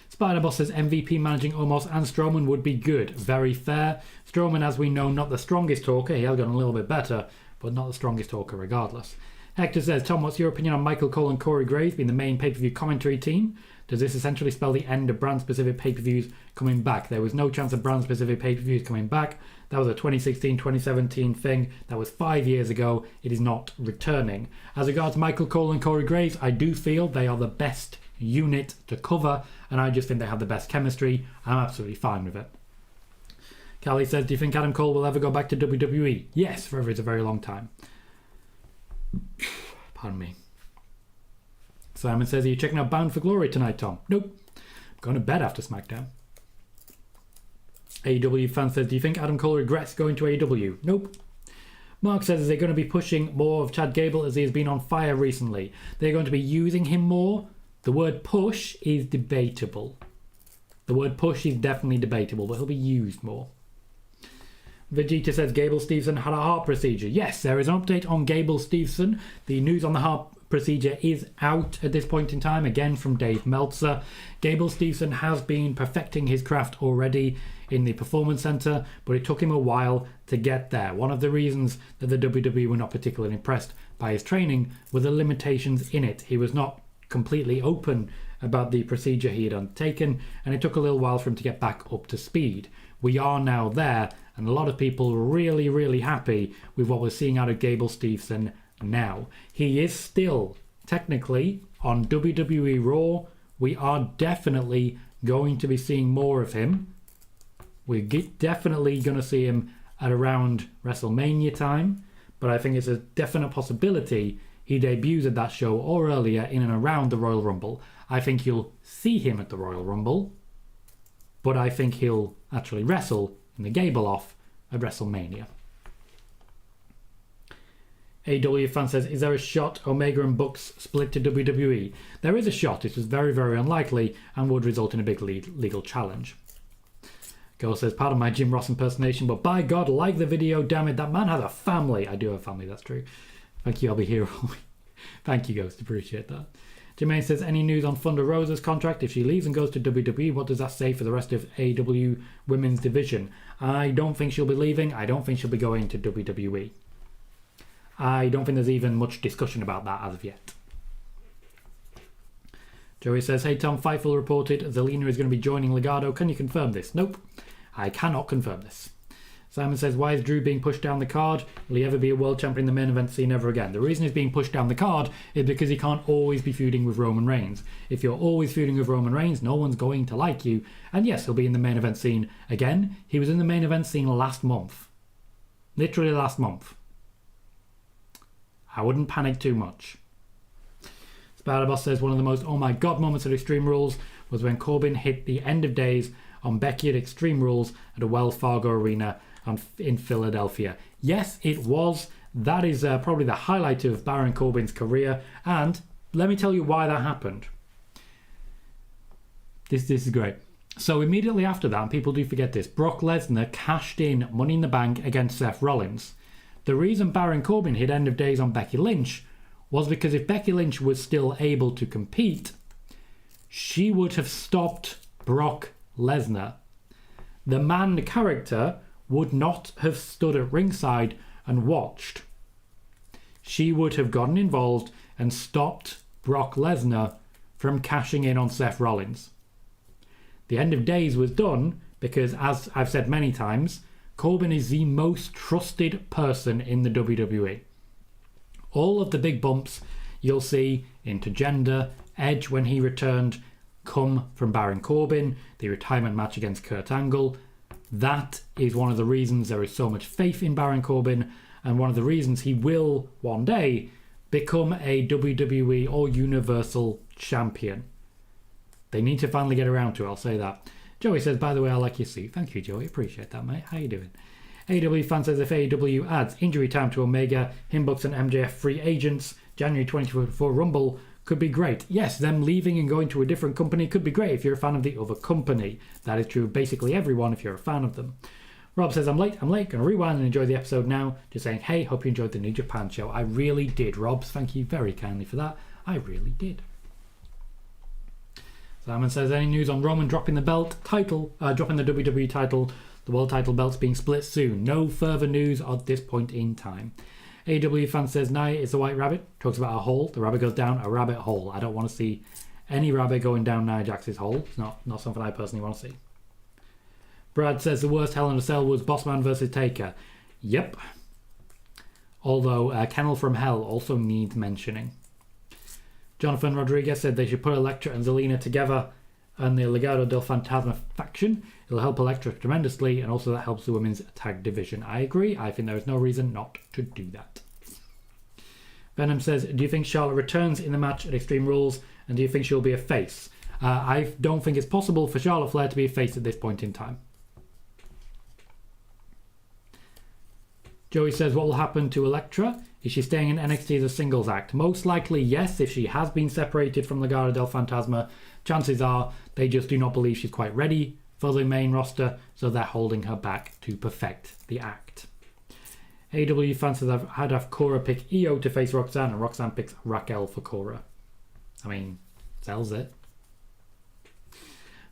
Spider-Boss says MVP managing Omos and Strowman would be good. Very fair. Strowman, as we know, not the strongest talker. He has gotten a little bit better, but not the strongest talker regardless. Hector says, Tom, what's your opinion on Michael Cole and Corey Graves being the main pay-per-view commentary team? Does this essentially spell the end of brand-specific pay-per-views coming back? There was no chance of brand-specific pay-per-views coming back. That was a 2016-2017 thing. That was 5 years ago. It is not returning. As regards Michael Cole and Corey Graves, I do feel they are the best unit to cover, and I just think they have the best chemistry. I'm absolutely fine with it. Callie says, do you think Adam Cole will ever go back to WWE? Yes, for a very long time. Pardon me. Simon says, are you checking out Bound for Glory tonight, Tom? Nope. I'm going to bed after SmackDown. AEW fan says, do you think Adam Cole regrets going to AEW? Nope. Mark says, is they going to be pushing more of Chad Gable as he has been on fire recently? They're going to be using him more? The word push is debatable. The word push is definitely debatable, but he'll be used more. Vegeta says, Gable Steveson had a heart procedure. Yes, there is an update on Gable Steveson. The news on the heart procedure is out at this point in time, again from Dave Meltzer. Gable Steveson has been perfecting his craft already in the Performance Center, but it took him a while to get there. One of the reasons that the WWE were not particularly impressed by his training were the limitations in it. He was not completely open about the procedure he had undertaken, and it took a little while for him to get back up to speed. We are now there, and a lot of people really, really happy with what we're seeing out of Gable Steveson now. He is still technically on WWE Raw. We are definitely going to be seeing more of him. We're definitely going to see him at around WrestleMania time, but I think it's a definite possibility he debuts at that show or earlier in and around the Royal Rumble. I think you'll see him at the Royal Rumble, but I think he'll actually wrestle in the Gable off at WrestleMania. AEW fan says, is there a shot Omega and Bucks split to WWE? There is a shot. It was very, very unlikely and would result in a big legal challenge. Girl says, pardon my Jim Ross impersonation, but by God, like the video, damn it, that man has a family. I do have a family, that's true. Thank you, I'll be here all week. Thank you, Ghost, appreciate that. Jermaine says, any news on Thunder Rosa's contract? If she leaves and goes to WWE, what does that say for the rest of AEW women's division? I don't think she'll be leaving. I don't think she'll be going to WWE. I don't think there's even much discussion about that as of yet. Joey says, hey Tom, Fightful reported Zelina is going to be joining Legado. Can you confirm this? Nope, I cannot confirm this. Simon says, why is Drew being pushed down the card? Will he ever be a world champion in the main event scene ever again? The reason he's being pushed down the card is because he can't always be feuding with Roman Reigns. If you're always feuding with Roman Reigns, no one's going to like you. And yes, he'll be in the main event scene again. He was in the main event scene last month. Literally last month. I wouldn't panic too much. Spider-Boss says, one of the most oh my god moments at Extreme Rules was when Corbin hit the end of days on Becky at Extreme Rules at a Wells Fargo Arena in Philadelphia. Yes, it was. That is probably the highlight of Baron Corbin's career, and let me tell you why that happened. This is great. So immediately after that, and people do forget this, Brock Lesnar cashed in Money in the Bank against Seth Rollins. The reason Baron Corbin hit End of Days on Becky Lynch was because if Becky Lynch was still able to compete, she would have stopped Brock Lesnar. The man character would not have stood at ringside and watched. She would have gotten involved and stopped Brock Lesnar from cashing in on Seth Rollins. The End of Days was done because, as I've said many times, Corbin is the most trusted person in the WWE. All of the big bumps you'll see into gender, Edge when he returned, come from Baron Corbin, the retirement match against Kurt Angle. That is one of the reasons there is so much faith in Baron Corbin, and one of the reasons he will one day become a WWE or Universal Champion. They need to finally get around to it, I'll say that. Joey says, by the way, I like your suit. Thank you, Joey. Appreciate that, mate. How you doing? AEW fan says, if AEW adds injury time to Omega, Himbucks and MJF free agents, January 2024 Rumble could be great. Yes, them leaving and going to a different company could be great if you're a fan of the other company. That is true of basically everyone if you're a fan of them. Rob says, I'm late. Gonna rewind and enjoy the episode now. Just saying, hey, hope you enjoyed the New Japan show. I really did, Robs. Thank you very kindly for that. I really did. Simon says, any news on Roman dropping the dropping the WWE title, the world title belts being split soon? No further news at this point in time. AEW fan says, Nia is the white rabbit. Talks about a hole. The rabbit goes down a rabbit hole. I don't want to see any rabbit going down Nia Jax's hole. It's not something I personally want to see. Brad says the worst Hell in a Cell was Bossman versus Taker. Yep. Although Kennel from Hell also needs mentioning. Jonathan Rodriguez said they should put Elektra and Zelina together and the Legado del Fantasma faction. It'll help Elektra tremendously, and also that helps the women's tag division. I agree. I think there is no reason not to do that. Venom says, do you think Charlotte returns in the match at Extreme Rules, and do you think she'll be a face? I don't think it's possible for Charlotte Flair to be a face at this point in time. Joey says, what will happen to Elektra? Is she staying in NXT as a singles act? Most likely, yes. If she has been separated from Legado del Fantasma, chances are they just do not believe she's quite ready for the main roster, so they're holding her back to perfect the act. AEW fans have had Cora pick Io to face Roxanne, and Roxanne picks Raquel for Cora. I mean, sells it.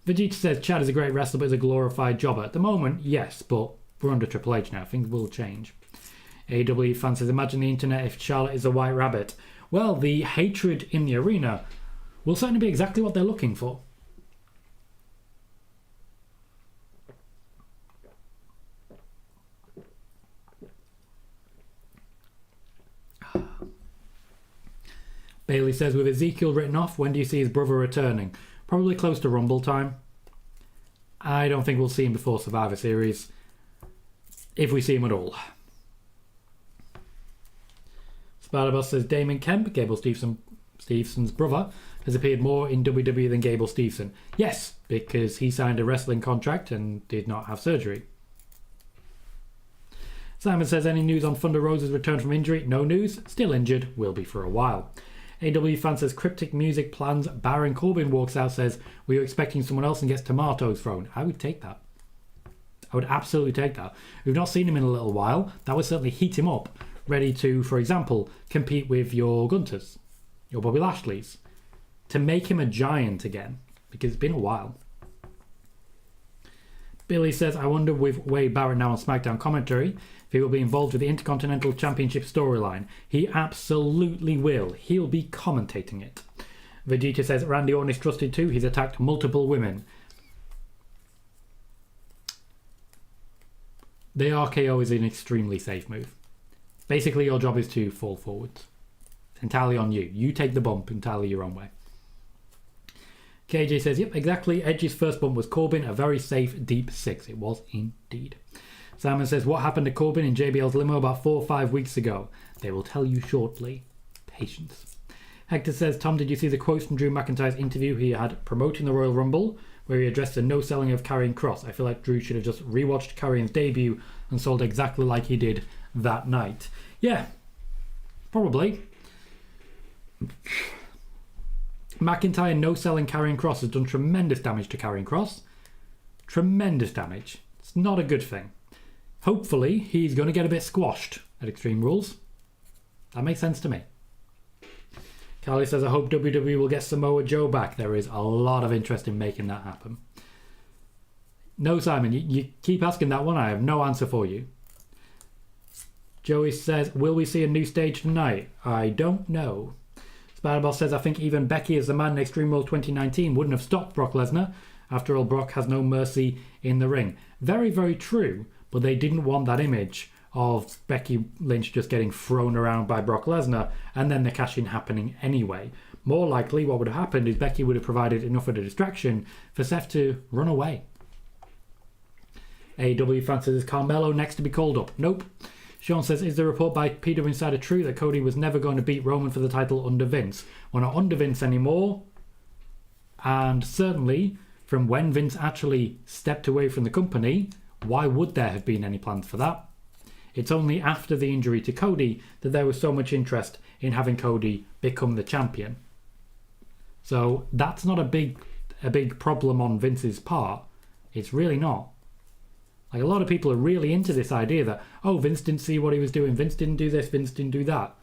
Vegeta says, Chad is a great wrestler, but is a glorified jobber. At the moment, yes, but we're under Triple H now. Things will change. AEW fans says, imagine the internet if Charlotte is a white rabbit. Well, the hatred in the arena will certainly be exactly what they're looking for. Bailey says, with Ezekiel written off, when do you see his brother returning? Probably close to Rumble time. I don't think we'll see him before Survivor Series, if we see him at all. Spider-Boss says, Damon Kemp, Gable Stevenson's brother, has appeared more in WWE than Gable Steveson. Yes, because he signed a wrestling contract and did not have surgery. Simon says, any news on Thunder Rosa's return from injury? No news. Still injured. Will be for a while. AW fan says, cryptic music plans. Baron Corbin walks out, says, were you expecting someone else, and gets tomatoes thrown? I would take that. I would absolutely take that. We've not seen him in a little while. That would certainly heat him up, ready to, for example, compete with your Gunters, your Bobby Lashleys, to make him a giant again, because it's been a while. Billy says, I wonder with Wade Barrett now on SmackDown commentary, if he will be involved with the Intercontinental Championship storyline. He absolutely will. He'll be commentating it. Vegeta says Randy Orton is trusted too. He's attacked multiple women. The RKO is an extremely safe move. Basically, your job is to fall forwards. It's entirely on you. You take the bump entirely your own way. KJ says, yep, exactly. Edge's first bump was Corbin, a very safe, deep 6. It was indeed. Simon says, what happened to Corbin in JBL's limo about 4 or 5 weeks ago? They will tell you shortly. Patience. Hector says, Tom, did you see the quotes from Drew McIntyre's interview he had promoting the Royal Rumble, where he addressed the no selling of Karrion Kross? I feel like Drew should have just rewatched Karrion's debut and sold exactly like he did that night. Yeah, probably. McIntyre no-selling Karrion Kross has done tremendous damage to Karrion Kross. Tremendous damage. It's not a good thing. Hopefully, he's going to get a bit squashed at Extreme Rules. That makes sense to me. Carly says, I hope WWE will get Samoa Joe back. There is a lot of interest in making that happen. No, Simon, you keep asking that one. I have no answer for you. Joey says, will we see a new stage tonight? I don't know. Spider-Boss says, I think even Becky as the man in Extreme Rules 2019 wouldn't have stopped Brock Lesnar. After all, Brock has no mercy in the ring. Very, very true, but they didn't want that image of Becky Lynch just getting thrown around by Brock Lesnar and then the cash-in happening anyway. More likely, what would have happened is Becky would have provided enough of a distraction for Seth to run away. AEW fan says, is Carmelo next to be called up? Nope. Sean says, is the report by PW Insider true that Cody was never going to beat Roman for the title under Vince? We're not under Vince anymore. And certainly, from when Vince actually stepped away from the company, why would there have been any plans for that? It's only after the injury to Cody that there was so much interest in having Cody become the champion. So that's not a big problem on Vince's part. It's really not. Like, a lot of people are really into this idea that, oh, Vince didn't see what he was doing, Vince didn't do this, Vince didn't do that.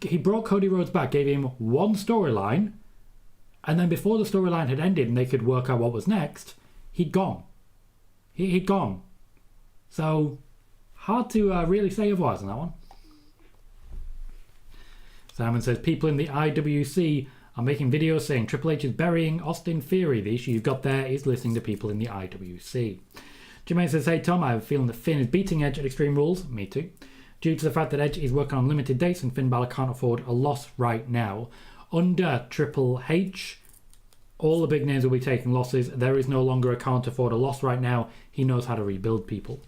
He brought Cody Rhodes back, gave him one storyline, and then before the storyline had ended and they could work out what was next, he'd gone. He'd gone. So, hard to really say otherwise on that one. Simon says, people in the IWC are making videos saying Triple H is burying Austin Theory. The issue you've got there is listening to people in the IWC. Jermaine says, hey Tom, I have a feeling that Finn is beating Edge at Extreme Rules. Me too. Due to the fact that Edge is working on limited dates and Finn Balor can't afford a loss right now. Under Triple H, all the big names will be taking losses. There is no longer a can't afford a loss right now. He knows how to rebuild people.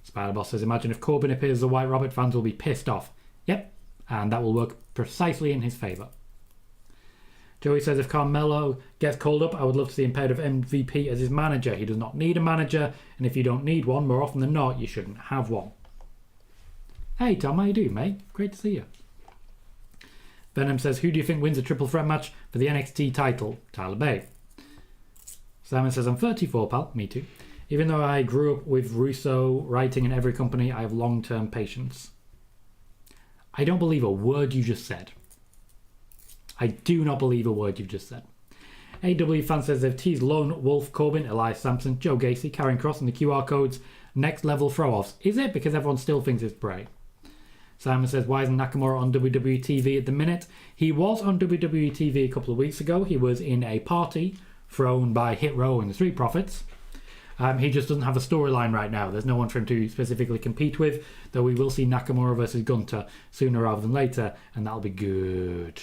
Spider-Boss says, imagine if Corbin appears as a White Rabbit, fans will be pissed off. Yep, and that will work precisely in his favour. Joey says, if Carmelo gets called up, I would love to see him paired with MVP as his manager. He does not need a manager, and if you don't need one, more often than not, you shouldn't have one. Hey Tom, how you doing, mate? Great to see you. Venom says, who do you think wins a triple threat match for the NXT title? Tyler Bate. Simon says, I'm 34, pal. Me too. Even though I grew up with Russo writing in every company, I have long-term patience. I don't believe a word you just said. I do not believe a word you've just said. AW fan says they've teased Lone Wolf, Corbin, Elias Sampson, Joe Gacy, Karrion Kross and the QR codes. Next level throw-offs. Is it? Because everyone still thinks it's Bray. Simon says, why isn't Nakamura on WWE TV at the minute? He was on WWE TV a couple of weeks ago. He was in a party thrown by Hit Row and the Street Profits. He just doesn't have a storyline right now. There's no one for him to specifically compete with, though we will see Nakamura versus Gunter sooner rather than later, and that'll be good.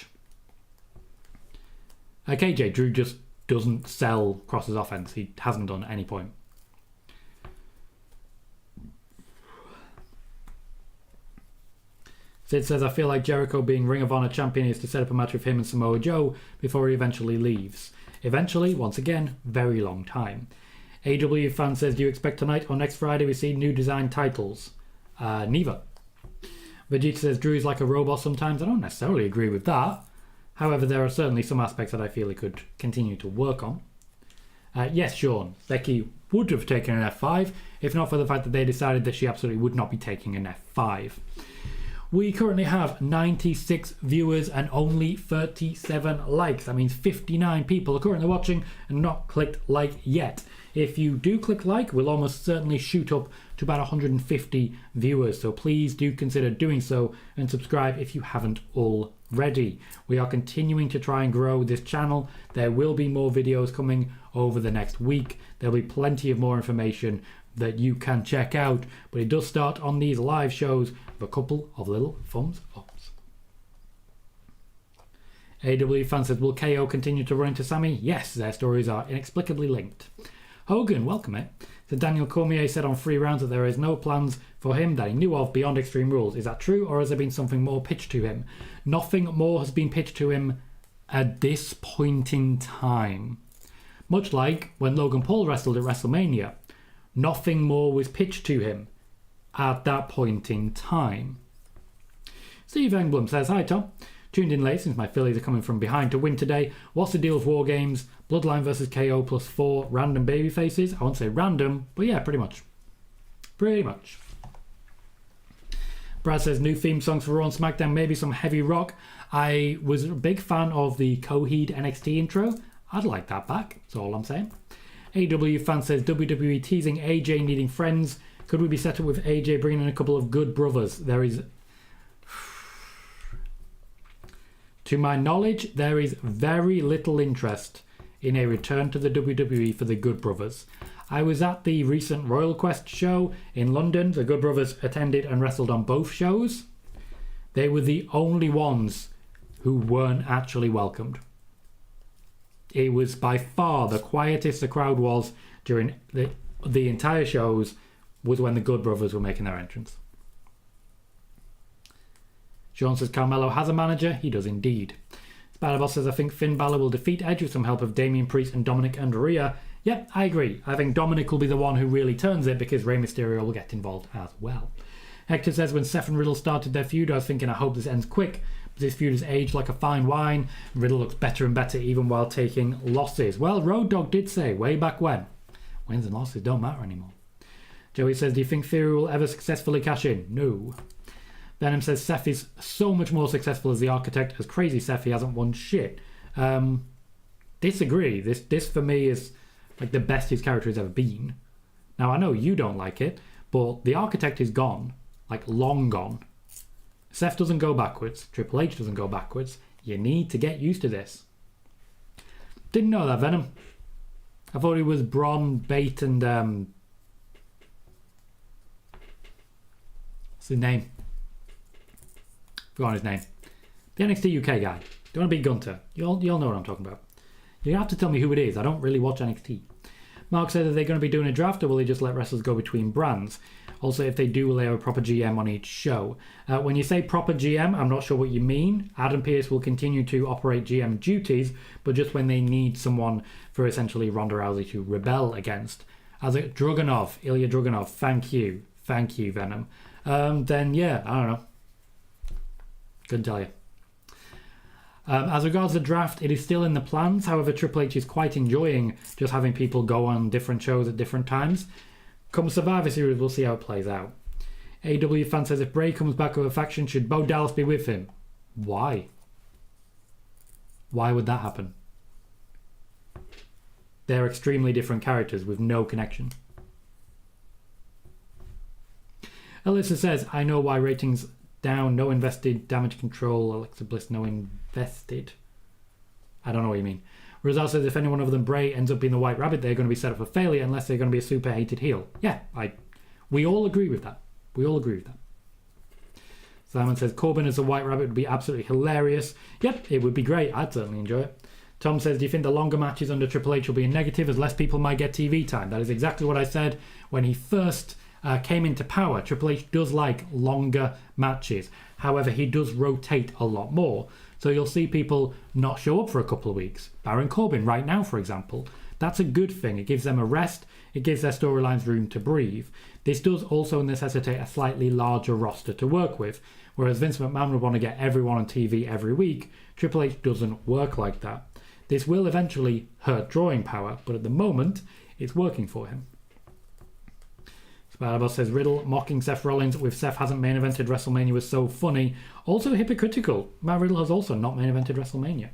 KJ, Drew just doesn't sell Cross's offense. He hasn't done at any point. Sid says, I feel like Jericho being Ring of Honor champion is to set up a match with him and Samoa Joe before he eventually leaves. Eventually, once again, very long time. AW fan says, do you expect tonight or next Friday we see new design titles? Neither. Vegeta says, Drew is like a robot sometimes. I don't necessarily agree with that. However, there are certainly some aspects that I feel he could continue to work on. Yes, Sean, Becky would have taken an F5 if not for the fact that they decided that she absolutely would not be taking an F5. We currently have 96 viewers and only 37 likes. That means 59 people are currently watching and not clicked like yet. If you do click like, we'll almost certainly shoot up to about 150 viewers. So please do consider doing so and subscribe if you haven't already. We are continuing to try and grow this channel. There will be more videos coming over the next week. There'll be plenty of more information that you can check out, but it does start on these live shows with a couple of little thumbs ups. AEW fan says, will KO continue to run into Sammy? Yes, their stories are inexplicably linked. Hogan, welcome it. So Daniel Cormier said on 3 rounds that there is no plans for him that he knew of beyond Extreme Rules. Is that true, or has there been something more pitched to him? Nothing more has been pitched to him at this point in time. Much like when Logan Paul wrestled at WrestleMania. Nothing more was pitched to him at that point in time. Steve Engblom says, hi Tom. Tuned in late since my Phillies are coming from behind to win today. What's the deal with War Games? Bloodline versus KO plus 4 random baby faces? I won't say random, but yeah, pretty much. Pretty much. Brad says, new theme songs for Raw and SmackDown, maybe some heavy rock. I was a big fan of the Coheed NXT intro. I'd like that back, that's all I'm saying. AEW fan says, WWE teasing AJ needing friends. Could we be set up with AJ bringing in a couple of good brothers? There is... To my knowledge, there is very little interest in a return to the WWE for the Good Brothers. I was at the recent Royal Quest show in London. The Good Brothers attended and wrestled on both shows. They were the only ones who weren't actually welcomed. It was by far the quietest the crowd was during the entire shows was when the Good Brothers were making their entrance. Sean says Carmelo has a manager. He does indeed. Spider-Boss says, I think Finn Balor will defeat Edge with some help of Damian Priest and Dominic and Rhea. Yeah, I agree. I think Dominic will be the one who really turns it because Rey Mysterio will get involved as well. Hector says, when Seth and Riddle started their feud, I was thinking, I hope this ends quick. But this feud has aged like a fine wine. Riddle looks better and better even while taking losses. Well, Road Dogg did say way back when, wins and losses don't matter anymore. Joey says, do you think Theory will ever successfully cash in? No. Venom says Seth is so much more successful as the Architect. As crazy Seth, he hasn't won shit. Disagree. This for me is like the best his character has ever been. Now I know you don't like it, but the Architect is gone, like long gone. Seth doesn't go backwards. Triple H doesn't go backwards. You need to get used to this. Didn't know that, Venom. I thought he was Braun, Bate, and what's his name? Forgot his name. The NXT UK guy. Don't want to be Gunter. You'll know what I'm talking about. You have to tell me who it is. I don't really watch NXT. Mark said, are they going to be doing a draft or will they just let wrestlers go between brands? Also, if they do, will they have a proper GM on each show? When you say proper GM, I'm not sure what you mean. Adam Pearce will continue to operate GM duties, but just when they need someone for essentially Ronda Rousey to rebel against. As a Dragunov, Ilya Dragunov, thank you. Thank you, Venom. Then, yeah, I don't know. Couldn't tell you. As regards the draft, it is still in the plans. However, Triple H is quite enjoying just having people go on different shows at different times. Come Survivor Series, we'll see how it plays out. AEW fan says, if Bray comes back with a faction, should Bo Dallas be with him? Why? Why would that happen? They're extremely different characters with no connection. Alyssa says, I know why ratings down, no invested, damage control, Alexa Bliss, no invested. I don't know what you mean. Rizal says if any one of them, Bray, ends up being the White Rabbit, they're going to be set up for failure unless they're going to be a super hated heel. Yeah, we all agree with that. We all agree with that. Simon says Corbin as a White Rabbit would be absolutely hilarious. Yep, it would be great. I'd certainly enjoy it. Tom says, do you think the longer matches under Triple H will be a negative as less people might get TV time? That is exactly what I said when he first came into power. Triple H does like longer matches. However, he does rotate a lot more. So you'll see people not show up for a couple of weeks. Baron Corbin right now, for example. That's a good thing. It gives them a rest. It gives their storylines room to breathe. This does also necessitate a slightly larger roster to work with. Whereas Vince McMahon would want to get everyone on TV every week, Triple H doesn't work like that. This will eventually hurt drawing power, but at the moment, it's working for him. Spider-Boss says Riddle mocking Seth Rollins with Seth hasn't main evented WrestleMania was so funny. Also hypocritical. Matt Riddle has also not main evented WrestleMania.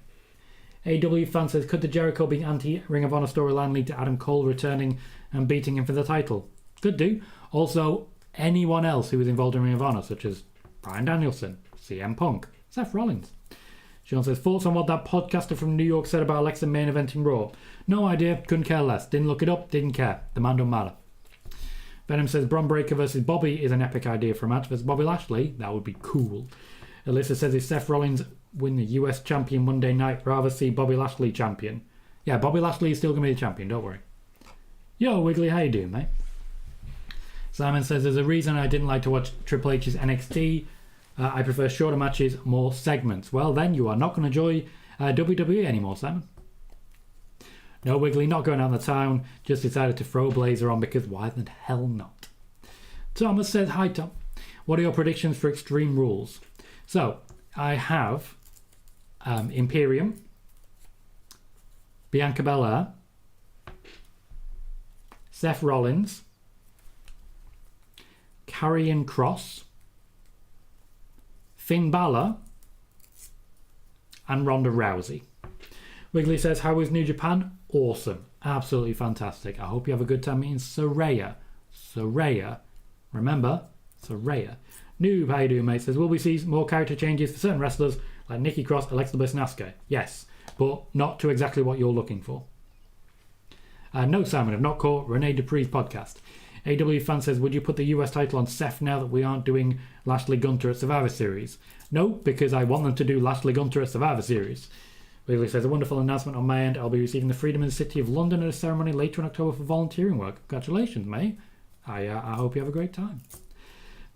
AEW fan says, could the Jericho being anti-Ring of Honor storyline lead to Adam Cole returning and beating him for the title? Could do. Also, anyone else who was involved in Ring of Honor, such as Bryan Danielson, CM Punk, Seth Rollins. Sean says, thoughts on what that podcaster from New York said about Alexa main eventing Raw? No idea, couldn't care less. Didn't look it up, didn't care. The man don't matter. Venom says, Bron Breakker versus Bobby is an epic idea for a match versus Bobby Lashley. That would be cool. Alyssa says, if Seth Rollins win the US champion Monday night, rather see Bobby Lashley champion. Yeah, Bobby Lashley is still going to be the champion, don't worry. Yo, Wiggly, how you doing, mate? Simon says, there's a reason I didn't like to watch Triple H's NXT. I prefer shorter matches, more segments. Well, then you are not going to enjoy WWE anymore, Simon. No, Wiggly, not going out in the town. Just decided to throw a blazer on because why the hell not? Thomas says, hi, Tom. What are your predictions for Extreme Rules? So, I have Imperium, Bianca Belair, Seth Rollins, Karrion Kross, Finn Balor, and Ronda Rousey. Wiggly says, how is New Japan? Awesome. Absolutely fantastic. I hope you have a good time meeting Saraya. Saraya. Remember, Saraya. Noob, how you doing, mate? Says, will we see more character changes for certain wrestlers like Nikki Cross, Alexa Bliss and Asuka? Yes, but not to exactly what you're looking for. No, Simon, I've not caught Rene Dupree's podcast. AEW fan says, would you put the US title on Seth now that we aren't doing Lashley Gunter at Survivor Series? No, because I want them to do Lashley Gunter at Survivor Series. Wiggly says, a wonderful announcement on my end. I'll be receiving the Freedom in the City of London at a ceremony later in October for volunteering work. Congratulations, mate. I hope you have a great time.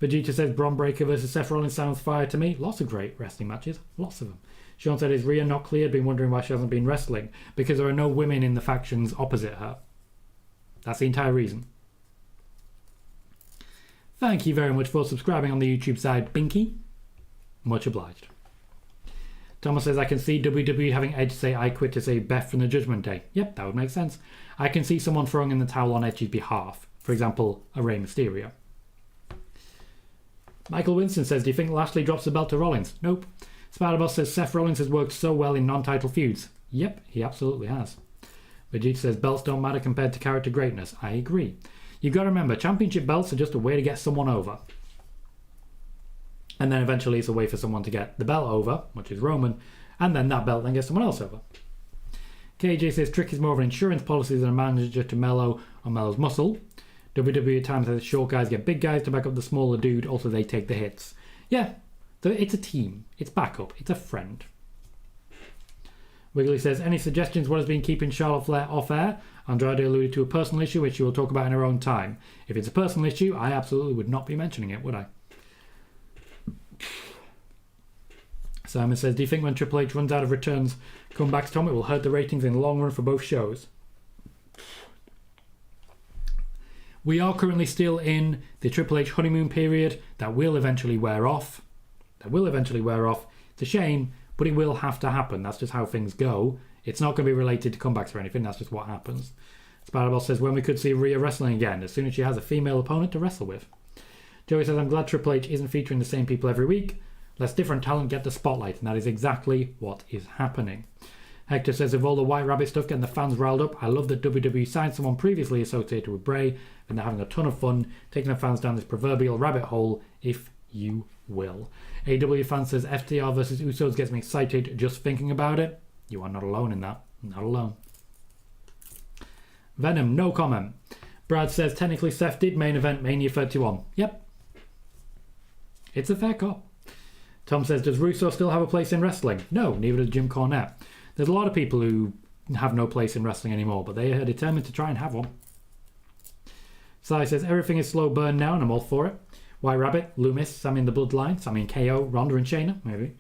Vegeta says, Bron Breakker versus Seth Rollins sounds fire to me. Lots of great wrestling matches. Lots of them. Sean said, is Rhea not cleared? Been wondering why she hasn't been wrestling. Because there are no women in the factions opposite her. That's the entire reason. Thank you very much for subscribing on the YouTube side, Binky. Much obliged. Thomas says, I can see WWE having Edge say I quit to save Beth from the Judgment Day. Yep, that would make sense. I can see someone throwing in the towel on Edge's behalf. For example, a Rey Mysterio. Michael Winston says, do you think Lashley drops the belt to Rollins? Nope. Spider-Boss says, Seth Rollins has worked so well in non-title feuds. Yep, he absolutely has. Vegeta says, belts don't matter compared to character greatness. I agree. You've got to remember, championship belts are just a way to get someone over. And then eventually it's a way for someone to get the belt over, which is Roman, and then that belt then gets someone else over. KJ says, Trick is more of an insurance policy than a manager to mellow on Mello's muscle. WWE at times says short guys get big guys to back up the smaller dude, also they take the hits. Yeah, it's a team. It's backup. It's a friend. Wiggly says, any suggestions what has been keeping Charlotte Flair off air? Andrade alluded to a personal issue which she will talk about in her own time. If it's a personal issue, I absolutely would not be mentioning it, would I? Simon says, do you think when Triple H runs out of returns comebacks, Tom, it will hurt the ratings in the long run for both shows? We are currently still in the Triple H honeymoon period. That will eventually wear off. It's a shame, but it will have to happen. That's just how things go. It's not going to be related to comebacks or anything. That's just what happens. Spider-Boss says, when we could see Rhea wrestling again, as soon as she has a female opponent to wrestle with. Joey says, I'm glad Triple H isn't featuring the same people every week. Let different talent get the spotlight, and that is exactly what is happening. Hector says, with all the White Rabbit stuff getting the fans riled up, I love that WWE signed someone previously associated with Bray, and they're having a ton of fun taking the fans down this proverbial rabbit hole, if you will. AEW fan says, FTR versus Usos gets me excited just thinking about it. You are not alone in that. Not alone. Venom, no comment. Brad says, technically Seth did main event Mania 31. Yep. It's a fair cop. Tom says, does Russo still have a place in wrestling? No, neither does Jim Cornette. There's a lot of people who have no place in wrestling anymore, but they are determined to try and have one. Sai says, everything is slow burn now and I'm all for it. White Rabbit, Loomis, Sammy and the Bloodline, Sammy and KO, Ronda and Shayna, maybe.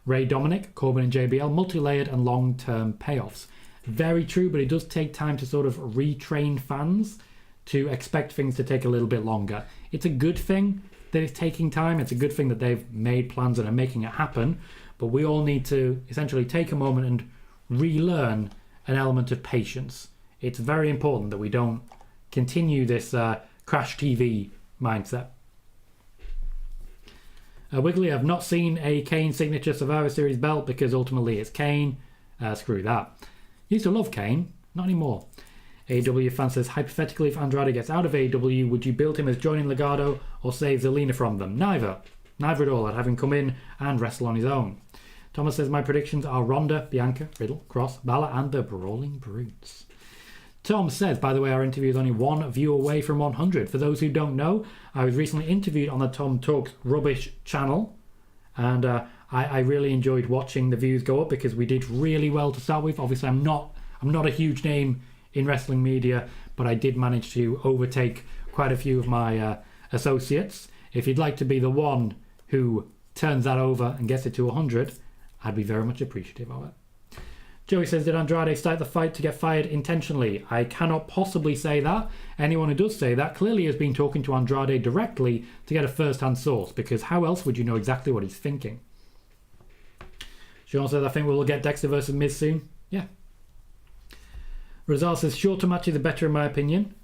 Ray Dominic, Corbin and JBL, multi-layered and long-term payoffs. Very true, but it does take time to sort of retrain fans to expect things to take a little bit longer. It's a good thing that it's taking time. It's a good thing that they've made plans and are making it happen. But we all need to essentially take a moment and relearn an element of patience. It's very important that we don't continue this crash TV mindset. Wiggly, I've not seen a Kane signature Survivor Series belt because ultimately it's Kane. Screw that. Used to love Kane, not anymore. AEW fan says, hypothetically, if Andrade gets out of AEW, would you build him as joining Legado or save Zelina from them? Neither. Neither at all. I'd have him come in and wrestle on his own. Thomas says, my predictions are Ronda, Bianca, Riddle, Cross, Balor, and the Brawling Brutes. Tom says, by the way, our interview is only one view away from 100. For those who don't know, I was recently interviewed on the Tom Talks Rubbish channel, and I really enjoyed watching the views go up because we did really well to start with. Obviously, I'm not a huge name in wrestling media, but I did manage to overtake quite a few of my associates. If you'd like to be the one who turns that over and gets it to 100, I'd be very much appreciative of it. Joey says, did Andrade start the fight to get fired intentionally? I cannot possibly say that. Anyone who does say that clearly has been talking to Andrade directly to get a first-hand source, because how else would you know exactly what he's thinking? Sean says, I think we will get Dexter versus Miz soon. Yeah. Rizal says, shorter matches are better in my opinion.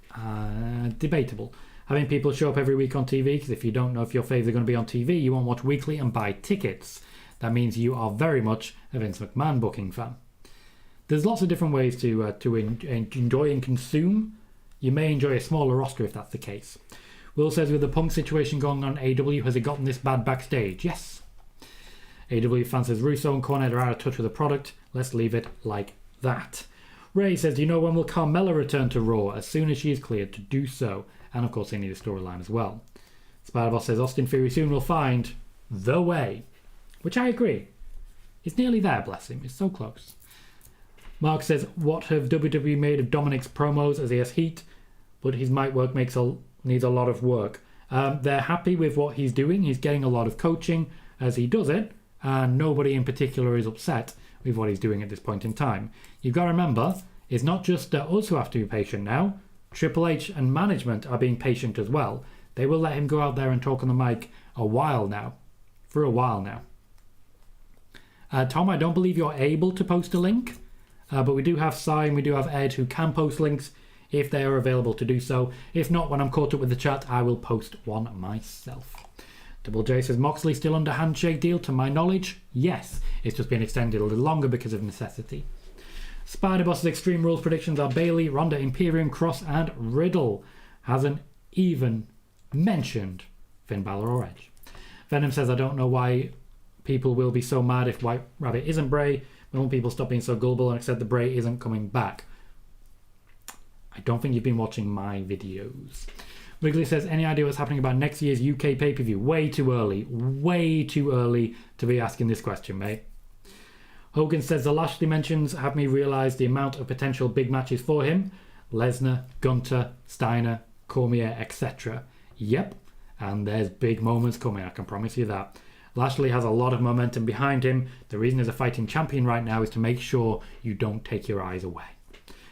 Debatable. Having people show up every week on TV, because if you don't know if your faves are going to be on TV, you won't watch weekly and buy tickets. That means you are very much a Vince McMahon booking fan. There's lots of different ways to enjoy and consume. You may enjoy a smaller roster if that's the case. Will says, with the Punk situation going on AEW, has it gotten this bad backstage? Yes. AEW fan says, Russo and Cornette are out of touch with the product. Let's leave it like that. Ray says, do you know when will Carmella return to Raw? As soon as she is cleared to do so. And of course they need a storyline as well. Spider-Boss says, Austin Theory soon will find the way. Which I agree. It's nearly there, bless him. It's so close. Mark says, what have WWE made of Dominic's promos as he has heat? But his mic work needs a lot of work. They're happy with what he's doing. He's getting a lot of coaching as he does it. And nobody in particular is upset with what he's doing at this point in time. You've got to remember, it's not just us who have to be patient now. Triple H and management are being patient as well. They will let him go out there and talk on the mic for a while now. Tom, I don't believe you're able to post a link. But we do have Sai and we do have Ed who can post links if they are available to do so. If not, when I'm caught up with the chat, I will post one myself. Double J says, Moxley still under handshake deal? To my knowledge, yes. It's just been extended a little longer because of necessity. Spider-Boss's Extreme Rules predictions are Bayley, Ronda, Imperium, Cross and Riddle. Hasn't even mentioned Finn Balor or Edge. Venom says, I don't know why people will be so mad if White Rabbit isn't Bray. When people stop being so gullible and accept the Bray isn't coming back. I don't think you've been watching my videos. Wrigley says, any idea what's happening about next year's UK pay-per-view? Way too early. Way too early to be asking this question, mate. Hogan says, the Lashley mentions have me realise the amount of potential big matches for him. Lesnar, Gunter, Steiner, Cormier, etc. Yep, and there's big moments coming, I can promise you that. Lashley has a lot of momentum behind him. The reason he's a fighting champion right now is to make sure you don't take your eyes away.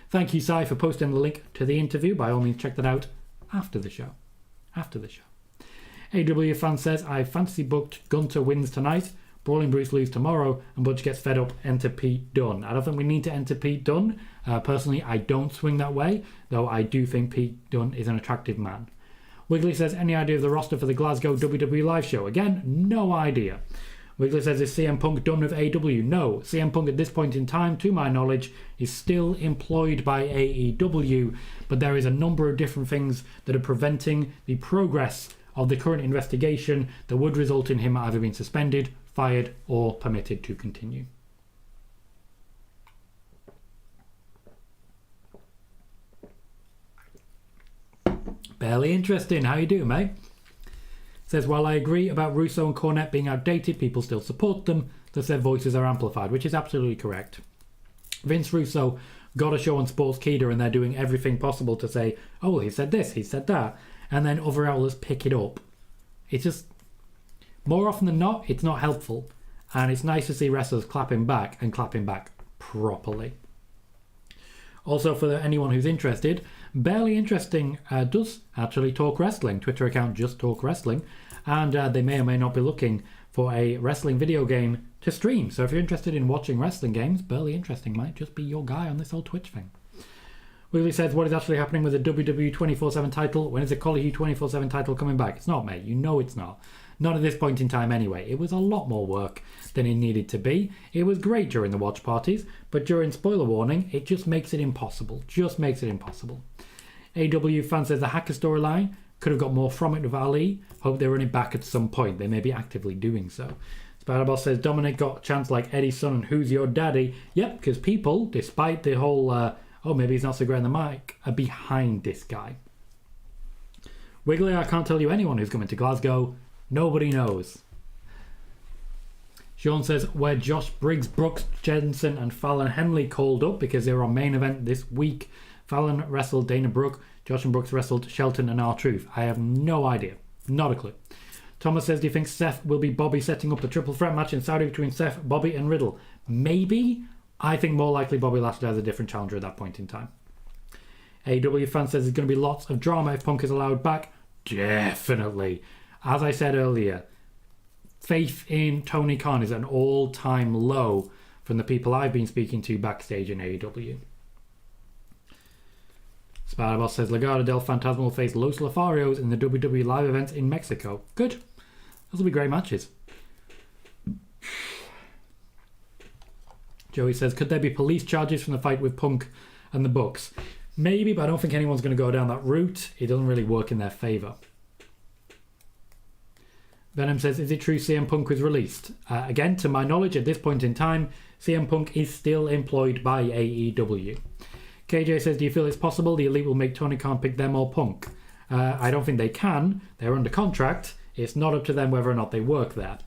Thank you, Sai, for posting the link to the interview. By all means, check that out after the show. AW fan says, I fantasy booked Gunter wins tonight, Brawling Bruce lose tomorrow, and Butch gets fed up, enter Pete Dunne. I don't think we need to enter Pete Dunne. Personally, I don't swing that way, though I do think Pete Dunne is an attractive man. Wiggly says, any idea of the roster for the Glasgow WWE live show? Again, no idea. Wiggly says, is CM Punk done with AEW? No. CM Punk at this point in time, to my knowledge, is still employed by AEW, but there is a number of different things that are preventing the progress of the current investigation that would result in him either being suspended, fired, or permitted to continue. Barely interesting. How you doing, mate? Says, while I agree about Russo and Cornette being outdated, people still support them, thus their voices are amplified, which is absolutely correct. Vince Russo got a show on Sportskeeda and they're doing everything possible to say, oh, he said this, he said that, and then other outlets pick it up. It's just, more often than not, it's not helpful, and it's nice to see wrestlers clapping back and clapping back properly. Also, for anyone who's interested, Barely Interesting does actually talk wrestling. Twitter account Just Talk Wrestling. And they may or may not be looking for a wrestling video game to stream. So if you're interested in watching wrestling games, Barely Interesting might just be your guy on this whole Twitch thing. Wiggly says, what is actually happening with the WWE 24/7 title? When is the Colohue 24/7 title coming back? It's not, mate. You know it's not. Not at this point in time anyway. It was a lot more work than it needed to be. It was great during the watch parties, but during spoiler warning, it just makes it impossible. Just makes it impossible. AEW fan says the Hacker storyline could have got more from it with Ali. Hope they run it back at some point. They may be actively doing so. Spider-Boss says Dominic got a chance like Eddie's son and Who's Your Daddy? Yep, because people, despite the whole, oh, maybe he's not so great on the mic, are behind this guy. Wiggly, I can't tell you anyone who's coming to Glasgow. Nobody knows. Sean says, where Josh Briggs, Brooks, Jensen and Fallon Henley called up because they were on main event this week. Fallon wrestled Dana Brooke. Josh and Brooks wrestled Shelton and R-Truth. I have no idea. Not a clue. Thomas says, do you think Seth will be Bobby setting up a triple threat match in Saudi between Seth, Bobby and Riddle? Maybe. I think more likely Bobby Lashley has a different challenger at that point in time. AEW fan says there's going to be lots of drama if Punk is allowed back. Definitely. As I said earlier, faith in Tony Khan is at an all-time low from the people I've been speaking to backstage in AEW. Spider-Boss says Legado del Fantasma will face Los Lofarios in the WWE live events in Mexico. Good. Those will be great matches. Joey says, could there be police charges from the fight with Punk and the Bucks? Maybe, but I don't think anyone's going to go down that route. It doesn't really work in their favour. Venom says, is it true CM Punk was released? Again, to my knowledge, at this point in time, CM Punk is still employed by AEW. KJ says, do you feel it's possible the Elite will make Tony Khan pick them or Punk? I don't think they can. They're under contract. It's not up to them whether or not they work there.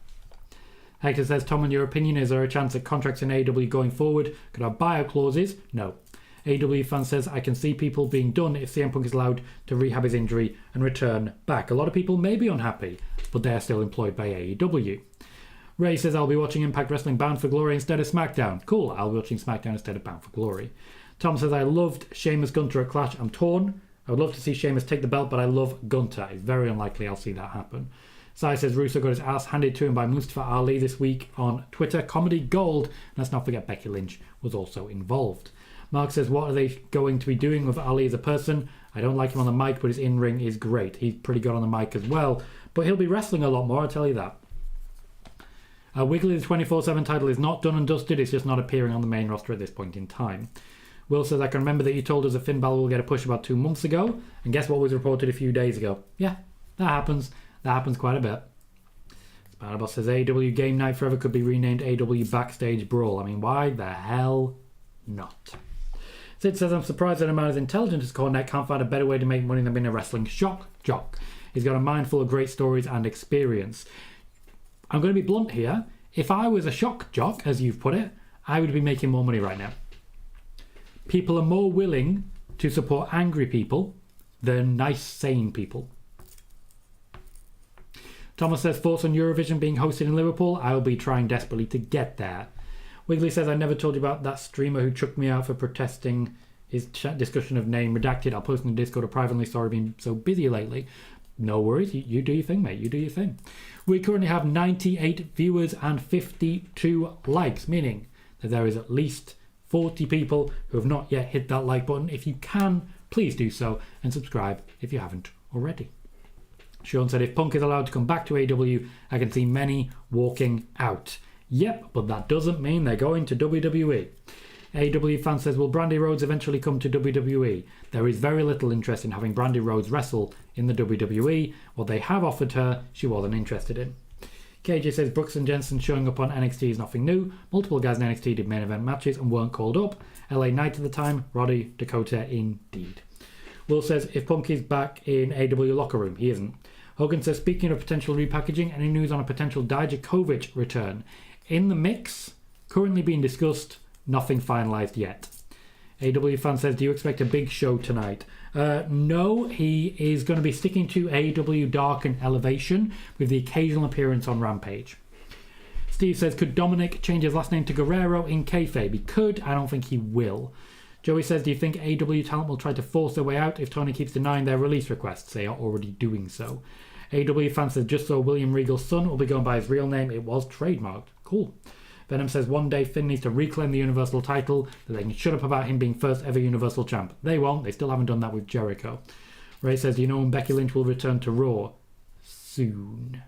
Hector says, Tom, in your opinion, is there a chance that contracts in AEW going forward could have buyout clauses? No. AEW fan says, I can see people being done if CM Punk is allowed to rehab his injury and return back. A lot of people may be unhappy, but they're still employed by AEW. Ray says, I'll be watching Impact Wrestling Bound for Glory instead of SmackDown. Cool, I'll be watching SmackDown instead of Bound for Glory. Tom says, I loved Sheamus Gunter at Clash. I'm torn. I would love to see Sheamus take the belt, but I love Gunter. It's very unlikely I'll see that happen. Sai says, Russo got his ass handed to him by Mustafa Ali this week on Twitter. Comedy gold. And let's not forget Becky Lynch was also involved. Mark says, what are they going to be doing with Ali as a person? I don't like him on the mic, but his in-ring is great. He's pretty good on the mic as well. But he'll be wrestling a lot more, I'll tell you that. Wiggly, the 24/7 title is not done and dusted. It's just not appearing on the main roster at this point in time. Will says, I can remember that you told us that Finn Balor will get a push about 2 months ago. And guess what was reported a few days ago? Yeah, that happens. That happens quite a bit. Spider-Boss says, AEW Game Night Forever could be renamed AEW Backstage Brawl. I mean, why the hell not? Sid says, I'm surprised that a man as intelligent as Cornette can't find a better way to make money than being a wrestling shock jock. He's got a mind full of great stories and experience. I'm going to be blunt here. If I was a shock jock, as you've put it, I would be making more money right now. People are more willing to support angry people than nice, sane people. Thomas says, thoughts on Eurovision being hosted in Liverpool? I will be trying desperately to get there. Wiggly says, I never told you about that streamer who chucked me out for protesting his discussion of name redacted. I'll post in the Discord or privately. Sorry being so busy lately. No worries. You do your thing, mate. You do your thing. We currently have 98 viewers and 52 likes, meaning that there is at least 40 people who have not yet hit that like button. If you can, please do so and subscribe if you haven't already. Sean said, if Punk is allowed to come back to AEW, I can see many walking out. Yep, but that doesn't mean they're going to WWE. AEW fan says, will Brandy Rhodes eventually come to WWE? There is very little interest in having Brandy Rhodes wrestle in the WWE. What they have offered her, she wasn't interested in. KJ says, Brooks and Jensen showing up on NXT is nothing new. Multiple guys in NXT did main event matches and weren't called up. LA Knight at the time, Roddy, Dakota, indeed. Will says, if Punk is back in AEW locker room, he isn't. Hogan says, speaking of potential repackaging, any news on a potential Dijakovic return? In the mix, currently being discussed, nothing finalised yet. AEW fan says, do you expect a big show tonight? No, he is going to be sticking to AEW Dark and Elevation with the occasional appearance on Rampage. Steve says, could Dominic change his last name to Guerrero in kayfabe? He could, I don't think he will. Joey says, do you think AEW talent will try to force their way out if Tony keeps denying their release requests? They are already doing so. AEW fan says, just so William Regal's son will be going by his real name, it was trademarked. Cool. Venom says one day Finn needs to reclaim the Universal title, that they can shut up about him being first ever Universal champ. They won't. They still haven't done that with Jericho. Ray says, do you know when Becky Lynch will return to Raw? Soon.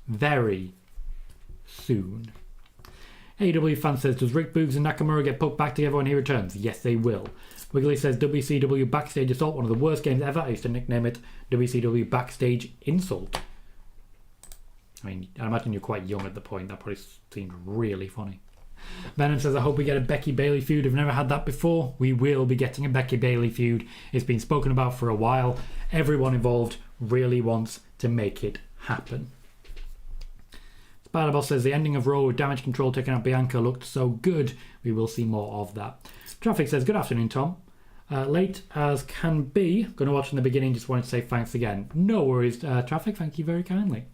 Very soon. AEW fan says, does Rick Boogs and Nakamura get put back together when he returns? Yes, they will. Wiggly says, WCW Backstage Assault, one of the worst games ever. I used to nickname it WCW Backstage Insult. I mean, I imagine you're quite young at the point. That probably seemed really funny. Venom says, I hope we get a Becky Bayley feud. I've never had that before. We will be getting a Becky Bayley feud. It's been spoken about for a while. Everyone involved really wants to make it happen. Spider-Boss says, the ending of Raw with Damage Control taking out Bianca looked so good. We will see more of that. Traffic says, good afternoon, Tom. Late as can be. Going to watch from the beginning. Just wanted to say thanks again. No worries, Traffic. Thank you very kindly.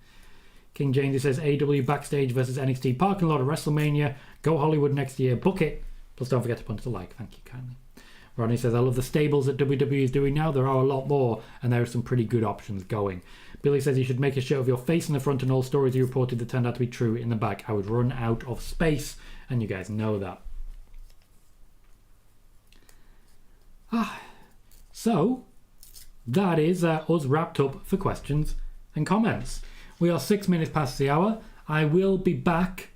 King James, he says, AEW Backstage versus NXT parking lot at WrestleMania. Go Hollywood next year. Book it. Plus, don't forget to punch the like. Thank you kindly. Ronnie says, I love the stables that WWE is doing now. There are a lot more, and there are some pretty good options going. Billy says you should make a show of your face in the front and all stories you reported that turned out to be true in the back. I would run out of space, and you guys know that. So, that is us wrapped up for questions and comments. We are 6 minutes past the hour. I will be back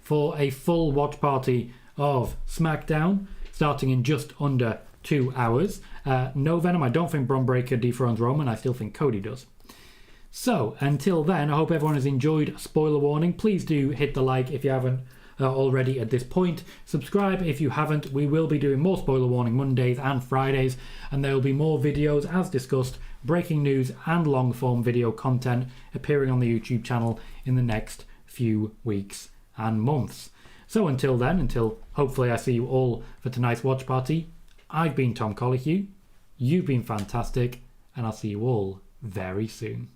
for a full watch party of SmackDown, starting in just under 2 hours. No Venom. I don't think Bron Breakker dethrones Roman. I still think Cody does. So, until then, I hope everyone has enjoyed Spoiler Warning. Please do hit the like if you haven't already at this point. Subscribe if you haven't. We will be doing more Spoiler Warning Mondays and Fridays, and there will be more videos, as discussed, breaking news and long-form video content appearing on the YouTube channel in the next few weeks and months. So until then, until hopefully I see you all for tonight's watch party, I've been Tom Colohue, you've been fantastic, and I'll see you all very soon.